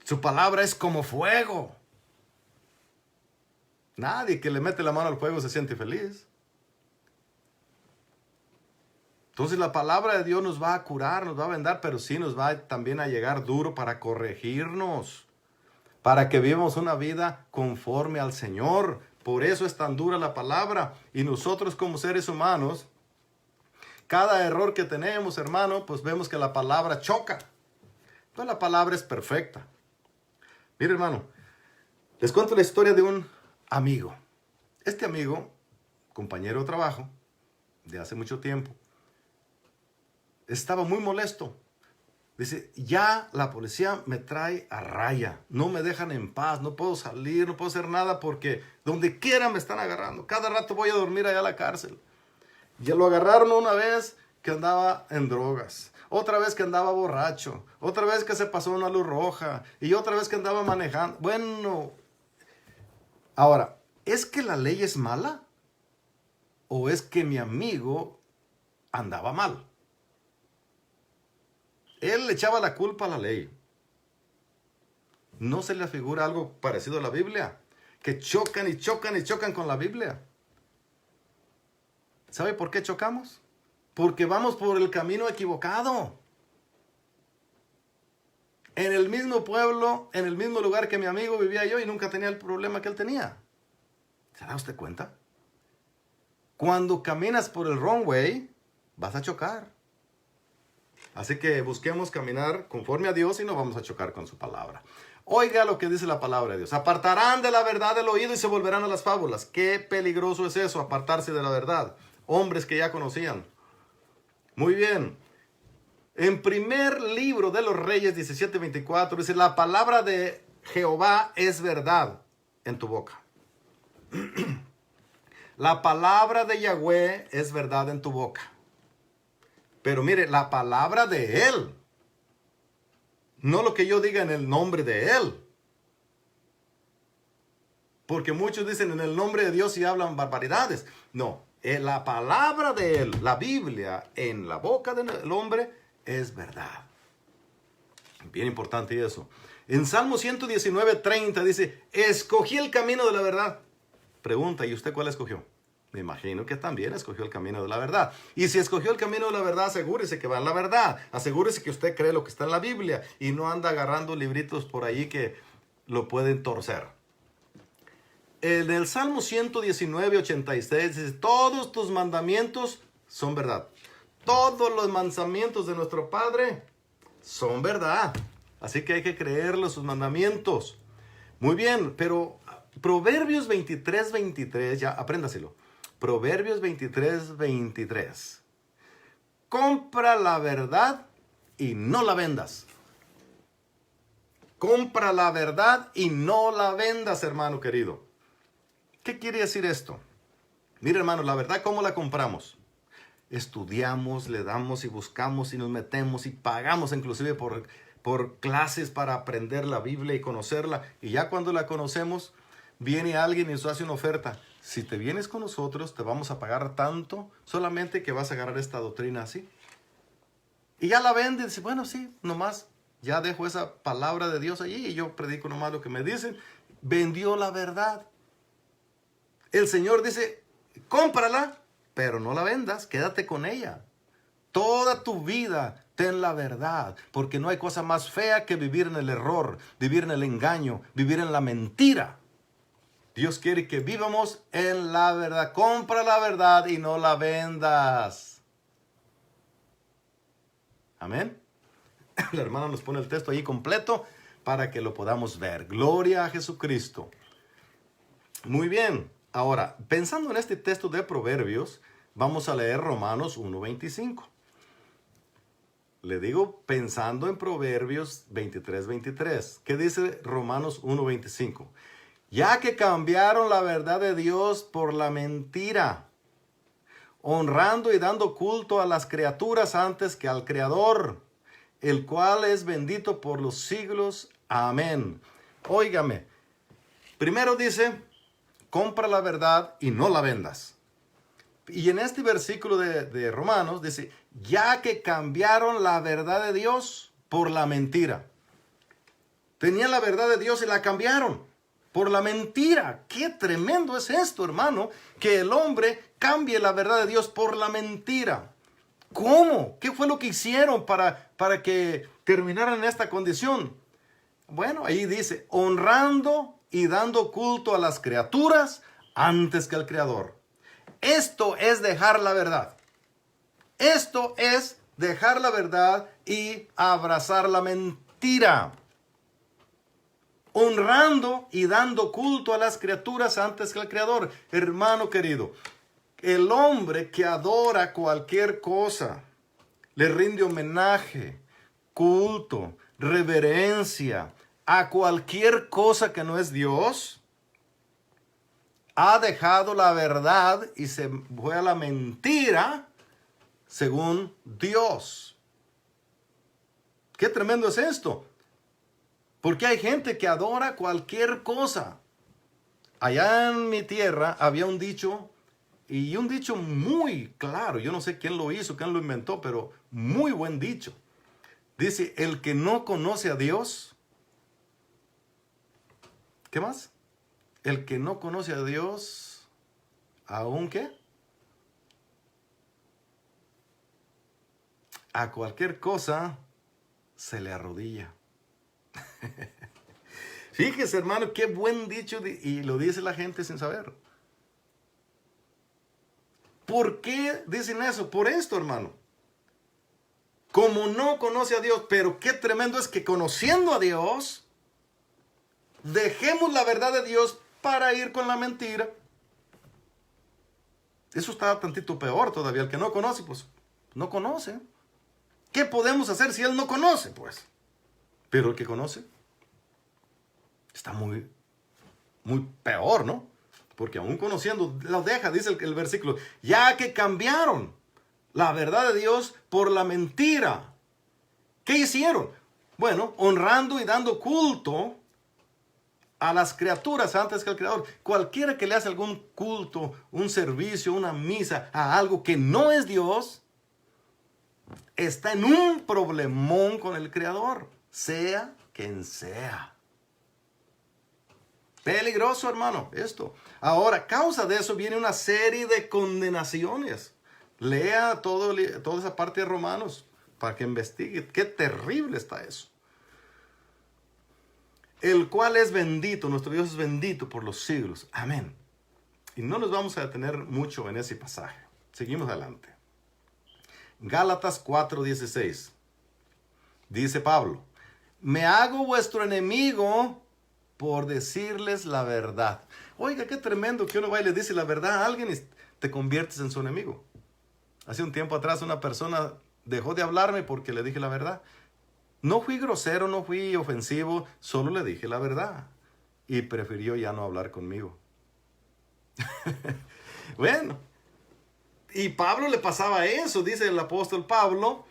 Su palabra es como fuego. Nadie que le mete la mano al fuego se siente feliz. Entonces la palabra de Dios nos va a curar, nos va a vendar, pero sí nos va también a llegar duro para corregirnos, para que vivamos una vida conforme al Señor. Por eso es tan dura la palabra. Y nosotros como seres humanos, cada error que tenemos, hermano, pues vemos que la palabra choca. No, la palabra es perfecta. Mire, hermano, les cuento la historia de un amigo. Este amigo, compañero de trabajo, de hace mucho tiempo, estaba muy molesto. Dice, ya la policía me trae a raya. No me dejan en paz, no puedo salir, no puedo hacer nada porque donde quiera me están agarrando. Cada rato voy a dormir allá a la cárcel. Ya lo agarraron una vez que andaba en drogas. Otra vez que andaba borracho. Otra vez que se pasó una luz roja. Y otra vez que andaba manejando. Bueno. Ahora, ¿es que la ley es mala? ¿O es que mi amigo andaba mal? Él le echaba la culpa a la ley. ¿No se le figura algo parecido a la Biblia? Que chocan y chocan y chocan con la Biblia. ¿Sabe por qué chocamos? Porque vamos por el camino equivocado. En el mismo pueblo, en el mismo lugar que mi amigo vivía yo y nunca tenía el problema que él tenía. ¿Se da usted cuenta? Cuando caminas por el wrong way, vas a chocar. Así que busquemos caminar conforme a Dios y no vamos a chocar con su palabra. Oiga lo que dice la palabra de Dios. Apartarán de la verdad el oído y se volverán a las fábulas. Qué peligroso es eso, apartarse de la verdad. Hombres que ya conocían. Muy bien. En primer libro de los Reyes 17:24 dice, la palabra de Jehová es verdad en tu boca. La palabra de Yahweh es verdad en tu boca. Pero mire, la palabra de Él. No lo que yo diga en el nombre de Él. Porque muchos dicen en el nombre de Dios y hablan barbaridades. No, la palabra de Él, la Biblia, en la boca del hombre es verdad. Bien importante eso. En Salmo 119:30 dice, escogí el camino de la verdad. Pregunta, ¿y usted cuál escogió? Me imagino que también escogió el camino de la verdad. Y si escogió el camino de la verdad, asegúrese que va en la verdad. Asegúrese que usted cree lo que está en la Biblia y no anda agarrando libritos por ahí que lo pueden torcer. En el Salmo 119:86 dice, todos tus mandamientos son verdad. Todos los mandamientos de nuestro Padre son verdad. Así que hay que creerle sus mandamientos. Muy bien, pero Proverbios 23:23, ya apréndaselo. Proverbios 23:23. Compra la verdad y no la vendas. Compra la verdad y no la vendas, hermano querido. ¿Qué quiere decir esto? Mira, hermano, la verdad, ¿cómo la compramos? Estudiamos, le damos y buscamos y nos metemos y pagamos inclusive por clases para aprender la Biblia y conocerla. Y ya cuando la conocemos, viene alguien y nos hace una oferta. Si te vienes con nosotros, te vamos a pagar tanto, solamente que vas a agarrar esta doctrina así. Y ya la vende y dice, bueno, sí, nomás ya dejo esa palabra de Dios allí y yo predico nomás lo que me dicen. Vendió la verdad. El Señor dice, cómprala, pero no la vendas, quédate con ella. Toda tu vida ten la verdad, porque no hay cosa más fea que vivir en el error, vivir en el engaño, vivir en la mentira. Dios quiere que vivamos en la verdad. Compra la verdad y no la vendas. Amén. La hermana nos pone el texto ahí completo para que lo podamos ver. Gloria a Jesucristo. Muy bien. Ahora, pensando en este texto de Proverbios, vamos a leer Romanos 1:25. Le digo pensando en Proverbios 23:23. ¿Qué dice Romanos 1:25? Ya que cambiaron la verdad de Dios por la mentira, honrando y dando culto a las criaturas antes que al Creador, el cual es bendito por los siglos. Amén. Óigame, primero dice, compra la verdad y no la vendas. Y en este versículo de Romanos dice, ya que cambiaron la verdad de Dios por la mentira. Tenían la verdad de Dios y la cambiaron por la mentira. Qué tremendo es esto, hermano, que el hombre cambie la verdad de Dios por la mentira. ¿Cómo? ¿Qué fue lo que hicieron para que terminaran en esta condición? Bueno, ahí dice, honrando y dando culto a las criaturas antes que al Creador. Esto es dejar la verdad. Esto es dejar la verdad y abrazar la mentira. Honrando y dando culto a las criaturas antes que al Creador. Hermano querido, el hombre que adora cualquier cosa, le rinde homenaje, culto, reverencia a cualquier cosa que no es Dios, ha dejado la verdad y se fue a la mentira según Dios. Qué tremendo es esto. Porque hay gente que adora cualquier cosa. Allá en mi tierra había un dicho, y un dicho muy claro. Yo no sé quién lo hizo, quién lo inventó, pero muy buen dicho. Dice, el que no conoce a Dios, ¿qué más? El que no conoce a Dios, ¿aún qué? A cualquier cosa se le arrodilla. Fíjese, hermano, qué buen dicho, y lo dice la gente sin saber. ¿Por qué dicen eso? Por esto, hermano. Como no conoce a Dios, pero qué tremendo es que conociendo a Dios, dejemos la verdad de Dios para ir con la mentira. Eso está tantito peor todavía. El que no conoce, pues no conoce. ¿Qué podemos hacer si él no conoce? Pues, pero el que conoce está muy peor, ¿no? Porque aún conociendo, lo deja, dice el versículo, ya que cambiaron la verdad de Dios por la mentira. ¿Qué hicieron? Bueno, honrando y dando culto a las criaturas antes que al Creador. Cualquiera que le hace algún culto, un servicio, una misa a algo que no es Dios, está en un problemón con el Creador, sea quien sea. Peligroso, hermano, esto. Ahora, a causa de eso viene una serie de condenaciones. Lea toda esa parte de Romanos para que investigue. Qué terrible está eso. El cual es bendito, nuestro Dios es bendito por los siglos. Amén. Y no nos vamos a detener mucho en ese pasaje. Seguimos adelante. Gálatas 4:16. Dice Pablo, me hago vuestro enemigo por decirles la verdad. Oiga, qué tremendo que uno va y le dice la verdad a alguien y te conviertes en su enemigo. Hace un tiempo atrás una persona dejó de hablarme porque le dije la verdad. No fui grosero, no fui ofensivo, solo le dije la verdad. Y prefirió ya no hablar conmigo. Bueno, y Pablo le pasaba eso, dice el apóstol Pablo,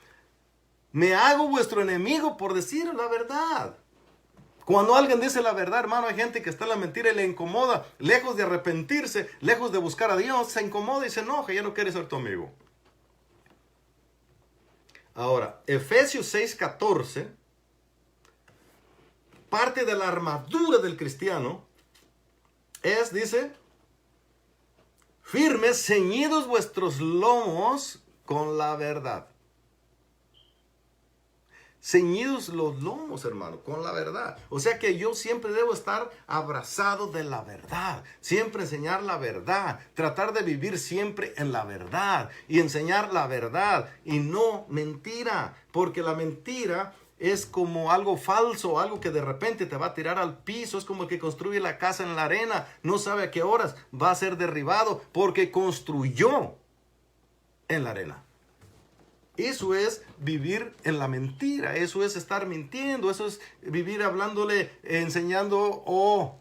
me hago vuestro enemigo por decir la verdad. Cuando alguien dice la verdad, hermano, hay gente que está en la mentira y le incomoda. Lejos de arrepentirse, lejos de buscar a Dios, se incomoda y se enoja, ya no quiere ser tu amigo. Ahora, Efesios 6:14, parte de la armadura del cristiano es, dice, firmes, ceñidos vuestros lomos con la verdad. Ceñidos los lomos, hermano, con la verdad. O sea que yo siempre debo estar abrazado de la verdad. Siempre enseñar la verdad. Tratar de vivir siempre en la verdad. Y enseñar la verdad y no mentira. Porque la mentira es como algo falso, algo que de repente te va a tirar al piso. Es como el que construye la casa en la arena. No sabe a qué horas va a ser derribado porque construyó en la arena. Eso es vivir en la mentira, eso es estar mintiendo, eso es vivir hablándole, enseñando o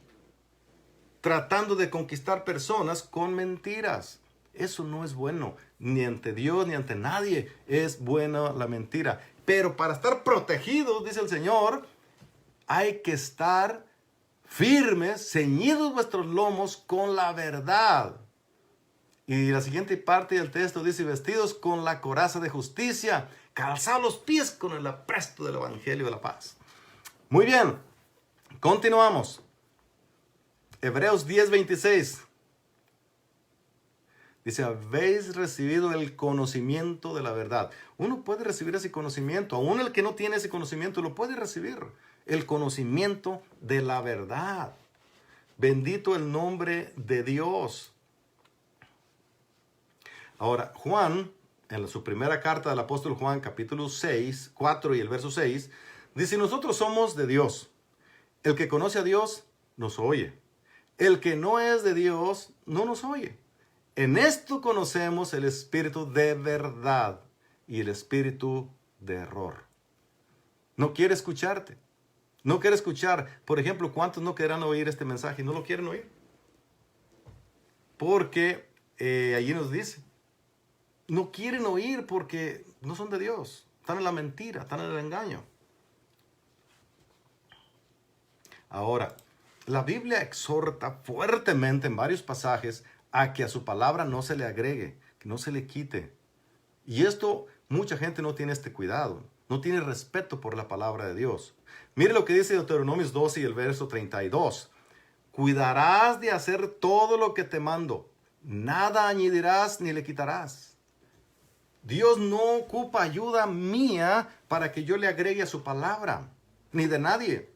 tratando de conquistar personas con mentiras. Eso no es bueno, ni ante Dios ni ante nadie es buena la mentira. Pero para estar protegidos, dice el Señor, hay que estar firmes, ceñidos vuestros lomos con la verdad. Y la siguiente parte del texto dice, vestidos con la coraza de justicia, calzados los pies con el apresto del evangelio de la paz. Muy bien, continuamos. Hebreos 10:26. Dice, habéis recibido el conocimiento de la verdad. Uno puede recibir ese conocimiento, aún el que no tiene ese conocimiento lo puede recibir. El conocimiento de la verdad. Bendito el nombre de Dios. Ahora, Juan, en su primera carta del apóstol Juan, capítulo 6, 4 y el verso 6, dice, nosotros somos de Dios. El que conoce a Dios, nos oye. El que no es de Dios, no nos oye. En esto conocemos el espíritu de verdad y el espíritu de error. No quiere escucharte. No quiere escuchar. Por ejemplo, ¿cuántos no querrán oír este mensaje y no lo quieren oír? Porque allí nos dice, no quieren oír porque no son de Dios. Están en la mentira, están en el engaño. Ahora, la Biblia exhorta fuertemente en varios pasajes a que a su palabra no se le agregue, que no se le quite. Y esto, mucha gente no tiene este cuidado, no tiene respeto por la palabra de Dios. Mire lo que dice Deuteronomios 12 y el verso 32. Cuidarás de hacer todo lo que te mando, nada añadirás ni le quitarás. Dios no ocupa ayuda mía para que yo le agregue a su palabra, ni de nadie,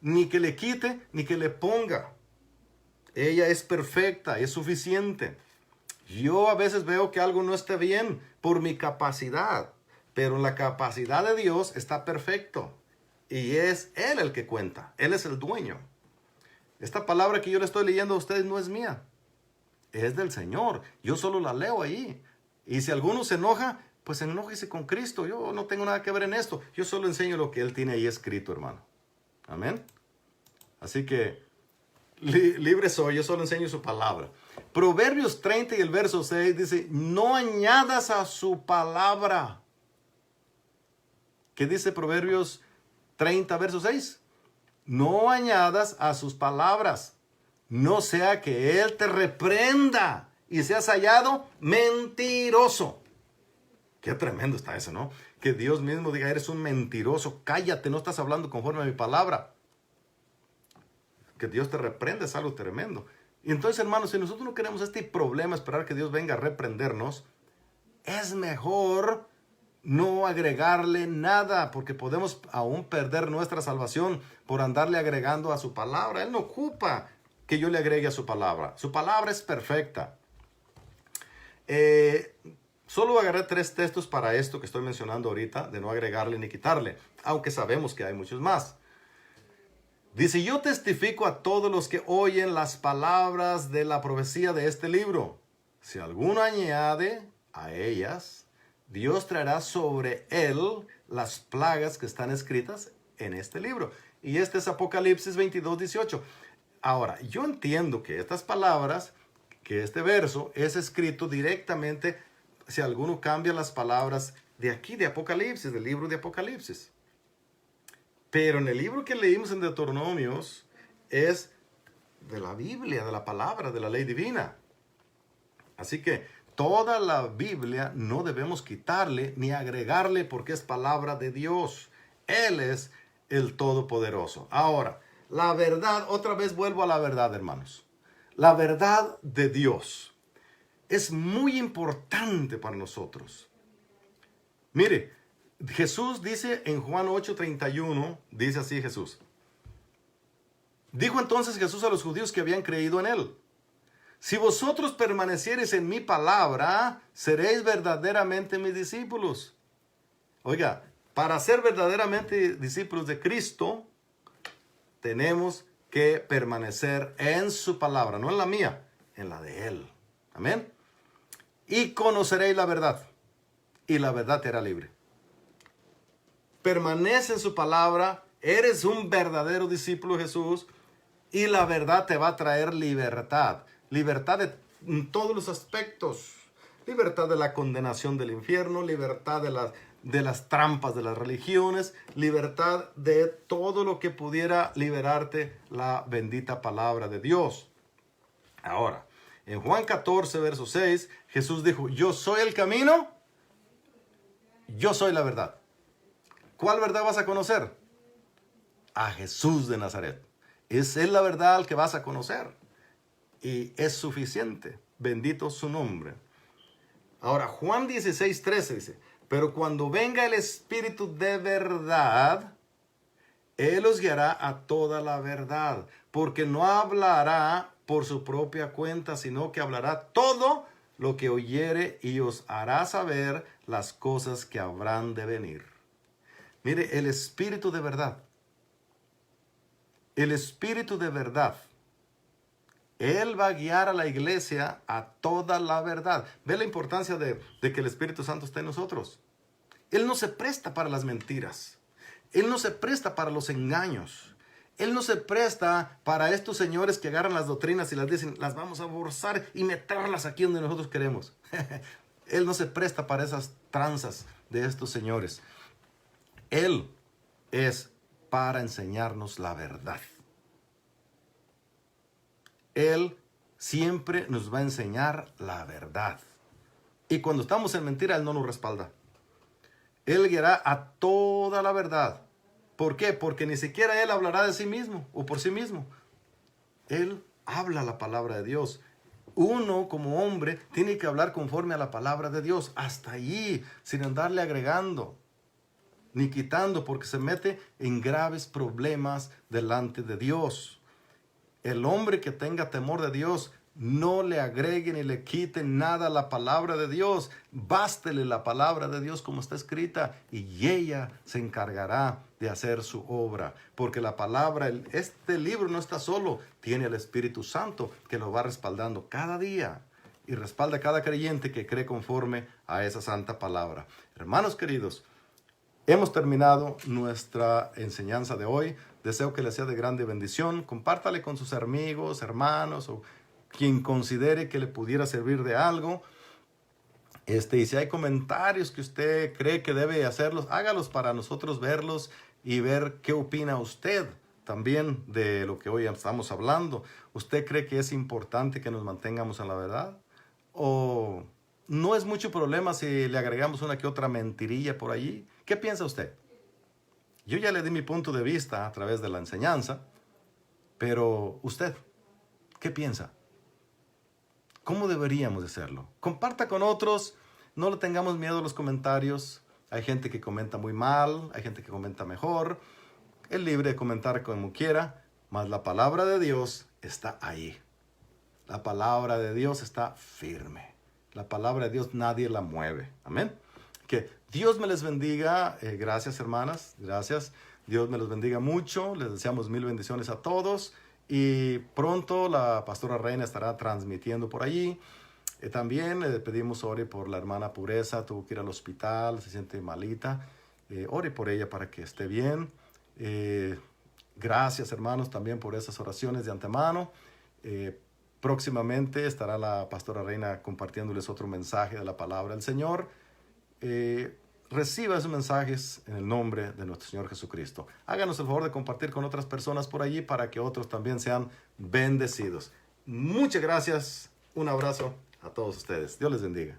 ni que le quite, ni que le ponga. Ella es perfecta, es suficiente. Yo a veces veo que algo no esté bien por mi capacidad, pero en la capacidad de Dios está perfecto. Y es Él el que cuenta, Él es el dueño. Esta palabra que yo le estoy leyendo a ustedes no es mía, es del Señor. Yo solo la leo ahí. Y si alguno se enoja, pues enójese con Cristo. Yo no tengo nada que ver en esto. Yo solo enseño lo que Él tiene ahí escrito, hermano. Amén. Así que libre soy, yo solo enseño su palabra. Proverbios 30 y el verso 6 dice, no añadas a su palabra. ¿Qué dice Proverbios 30, verso 6? No añadas a sus palabras, no sea que Él te reprenda y seas hallado mentiroso. Qué tremendo está eso, ¿no? Que Dios mismo diga, eres un mentiroso, cállate, no estás hablando conforme a mi palabra. Que Dios te reprenda es algo tremendo. Y entonces, hermanos, si nosotros no queremos este problema, esperar que Dios venga a reprendernos, es mejor no agregarle nada, porque podemos aún perder nuestra salvación por andarle agregando a su palabra. Él no ocupa que yo le agregue a su palabra. Su palabra es perfecta. Solo agarré 3 textos para esto que estoy mencionando ahorita, de no agregarle ni quitarle, aunque sabemos que hay muchos más. Dice, yo testifico a todos los que oyen las palabras de la profecía de este libro. Si alguno añade a ellas, Dios traerá sobre él las plagas que están escritas en este libro. Y este es Apocalipsis 22:18. Ahora, yo entiendo que estas palabras, que este verso es escrito directamente si alguno cambia las palabras de aquí, de Apocalipsis, del libro de Apocalipsis. Pero en el libro que leímos en Deuteronomios es de la Biblia, de la palabra, de la ley divina. Así que toda la Biblia no debemos quitarle ni agregarle porque es palabra de Dios. Él es el Todopoderoso. Ahora, la verdad, otra vez vuelvo a la verdad, hermanos. La verdad de Dios. es muy importante para nosotros. Mire, Jesús dice en Juan 8:31, dice así Jesús. Dijo entonces Jesús a los judíos que habían creído en él: si vosotros permaneciereis en mi palabra, seréis verdaderamente mis discípulos. Oiga, para ser verdaderamente discípulos de Cristo, tenemos que permanecer en su palabra, no en la mía, en la de Él. Amén. Y conoceréis la verdad, y la verdad te hará libre. Permanece en su palabra, eres un verdadero discípulo de Jesús, y la verdad te va a traer libertad. Libertad en todos los aspectos. Libertad de la condenación del infierno, libertad de las trampas de las religiones, libertad de todo lo que pudiera liberarte la bendita palabra de Dios. Ahora, en Juan 14, verso 6, Jesús dijo: yo soy el camino, yo soy la verdad. ¿Cuál verdad vas a conocer? A Jesús de Nazaret. Es Él la verdad que vas a conocer. Y es suficiente. Bendito su nombre. Ahora, Juan 16:13 dice: pero cuando venga el Espíritu de verdad, Él os guiará a toda la verdad, porque no hablará por su propia cuenta, sino que hablará todo lo que oyere y os hará saber las cosas que habrán de venir. Mire, el Espíritu de verdad. El Espíritu de verdad. Él va a guiar a la iglesia a toda la verdad. Ve la importancia de que el Espíritu Santo esté en nosotros. Él no se presta para las mentiras. Él no se presta para los engaños. Él no se presta para estos señores que agarran las doctrinas y las dicen: las vamos a forzar y meterlas aquí donde nosotros queremos. Él no se presta para esas tranzas de estos señores. Él es para enseñarnos la verdad. Él siempre nos va a enseñar la verdad. Y cuando estamos en mentira, Él no nos respalda. Él guiará a toda la verdad. ¿Por qué? Porque ni siquiera Él hablará de sí mismo o por sí mismo. Él habla la palabra de Dios. Uno como hombre tiene que hablar conforme a la palabra de Dios. Hasta allí, sin andarle agregando ni quitando, porque se mete en graves problemas delante de Dios. El hombre que tenga temor de Dios, no le agregue ni le quite nada a la palabra de Dios. Bástele la palabra de Dios como está escrita, y ella se encargará de hacer su obra. Porque la palabra, este libro no está solo, tiene el Espíritu Santo que lo va respaldando cada día. Y respalda a cada creyente que cree conforme a esa santa palabra. Hermanos queridos, hemos terminado nuestra enseñanza de hoy. Deseo que les sea de grande bendición. Compártale con sus amigos, hermanos o quien considere que le pudiera servir de algo. Y si hay comentarios que usted cree que debe hacerlos, hágalos para nosotros verlos y ver qué opina usted también de lo que hoy estamos hablando. ¿Usted cree que es importante que nos mantengamos en la verdad? ¿O no es mucho problema si le agregamos una que otra mentirilla por allí? ¿Qué piensa usted? Yo ya le di mi punto de vista a través de la enseñanza, pero usted, ¿qué piensa? ¿Cómo deberíamos de hacerlo? Comparta con otros, no le tengamos miedo a los comentarios. Hay gente que comenta muy mal, hay gente que comenta mejor. Es libre de comentar como quiera, mas la palabra de Dios está ahí. La palabra de Dios está firme. La palabra de Dios nadie la mueve. Amén. Que Dios me les bendiga. Gracias, hermanas. Gracias. Dios me los bendiga mucho. Les deseamos mil bendiciones a todos. Y pronto la pastora Reina estará transmitiendo por allí. También le pedimos ore por la hermana Pureza. Tuvo que ir al hospital. Se siente malita. Ore por ella para que esté bien. Gracias, hermanos, también por esas oraciones de antemano. Próximamente estará la pastora Reina compartiéndoles otro mensaje de la palabra del Señor. Reciba esos mensajes en el nombre de nuestro Señor Jesucristo. Háganos el favor de compartir con otras personas por allí para que otros también sean bendecidos. Muchas gracias. Un abrazo a todos ustedes. Dios les bendiga.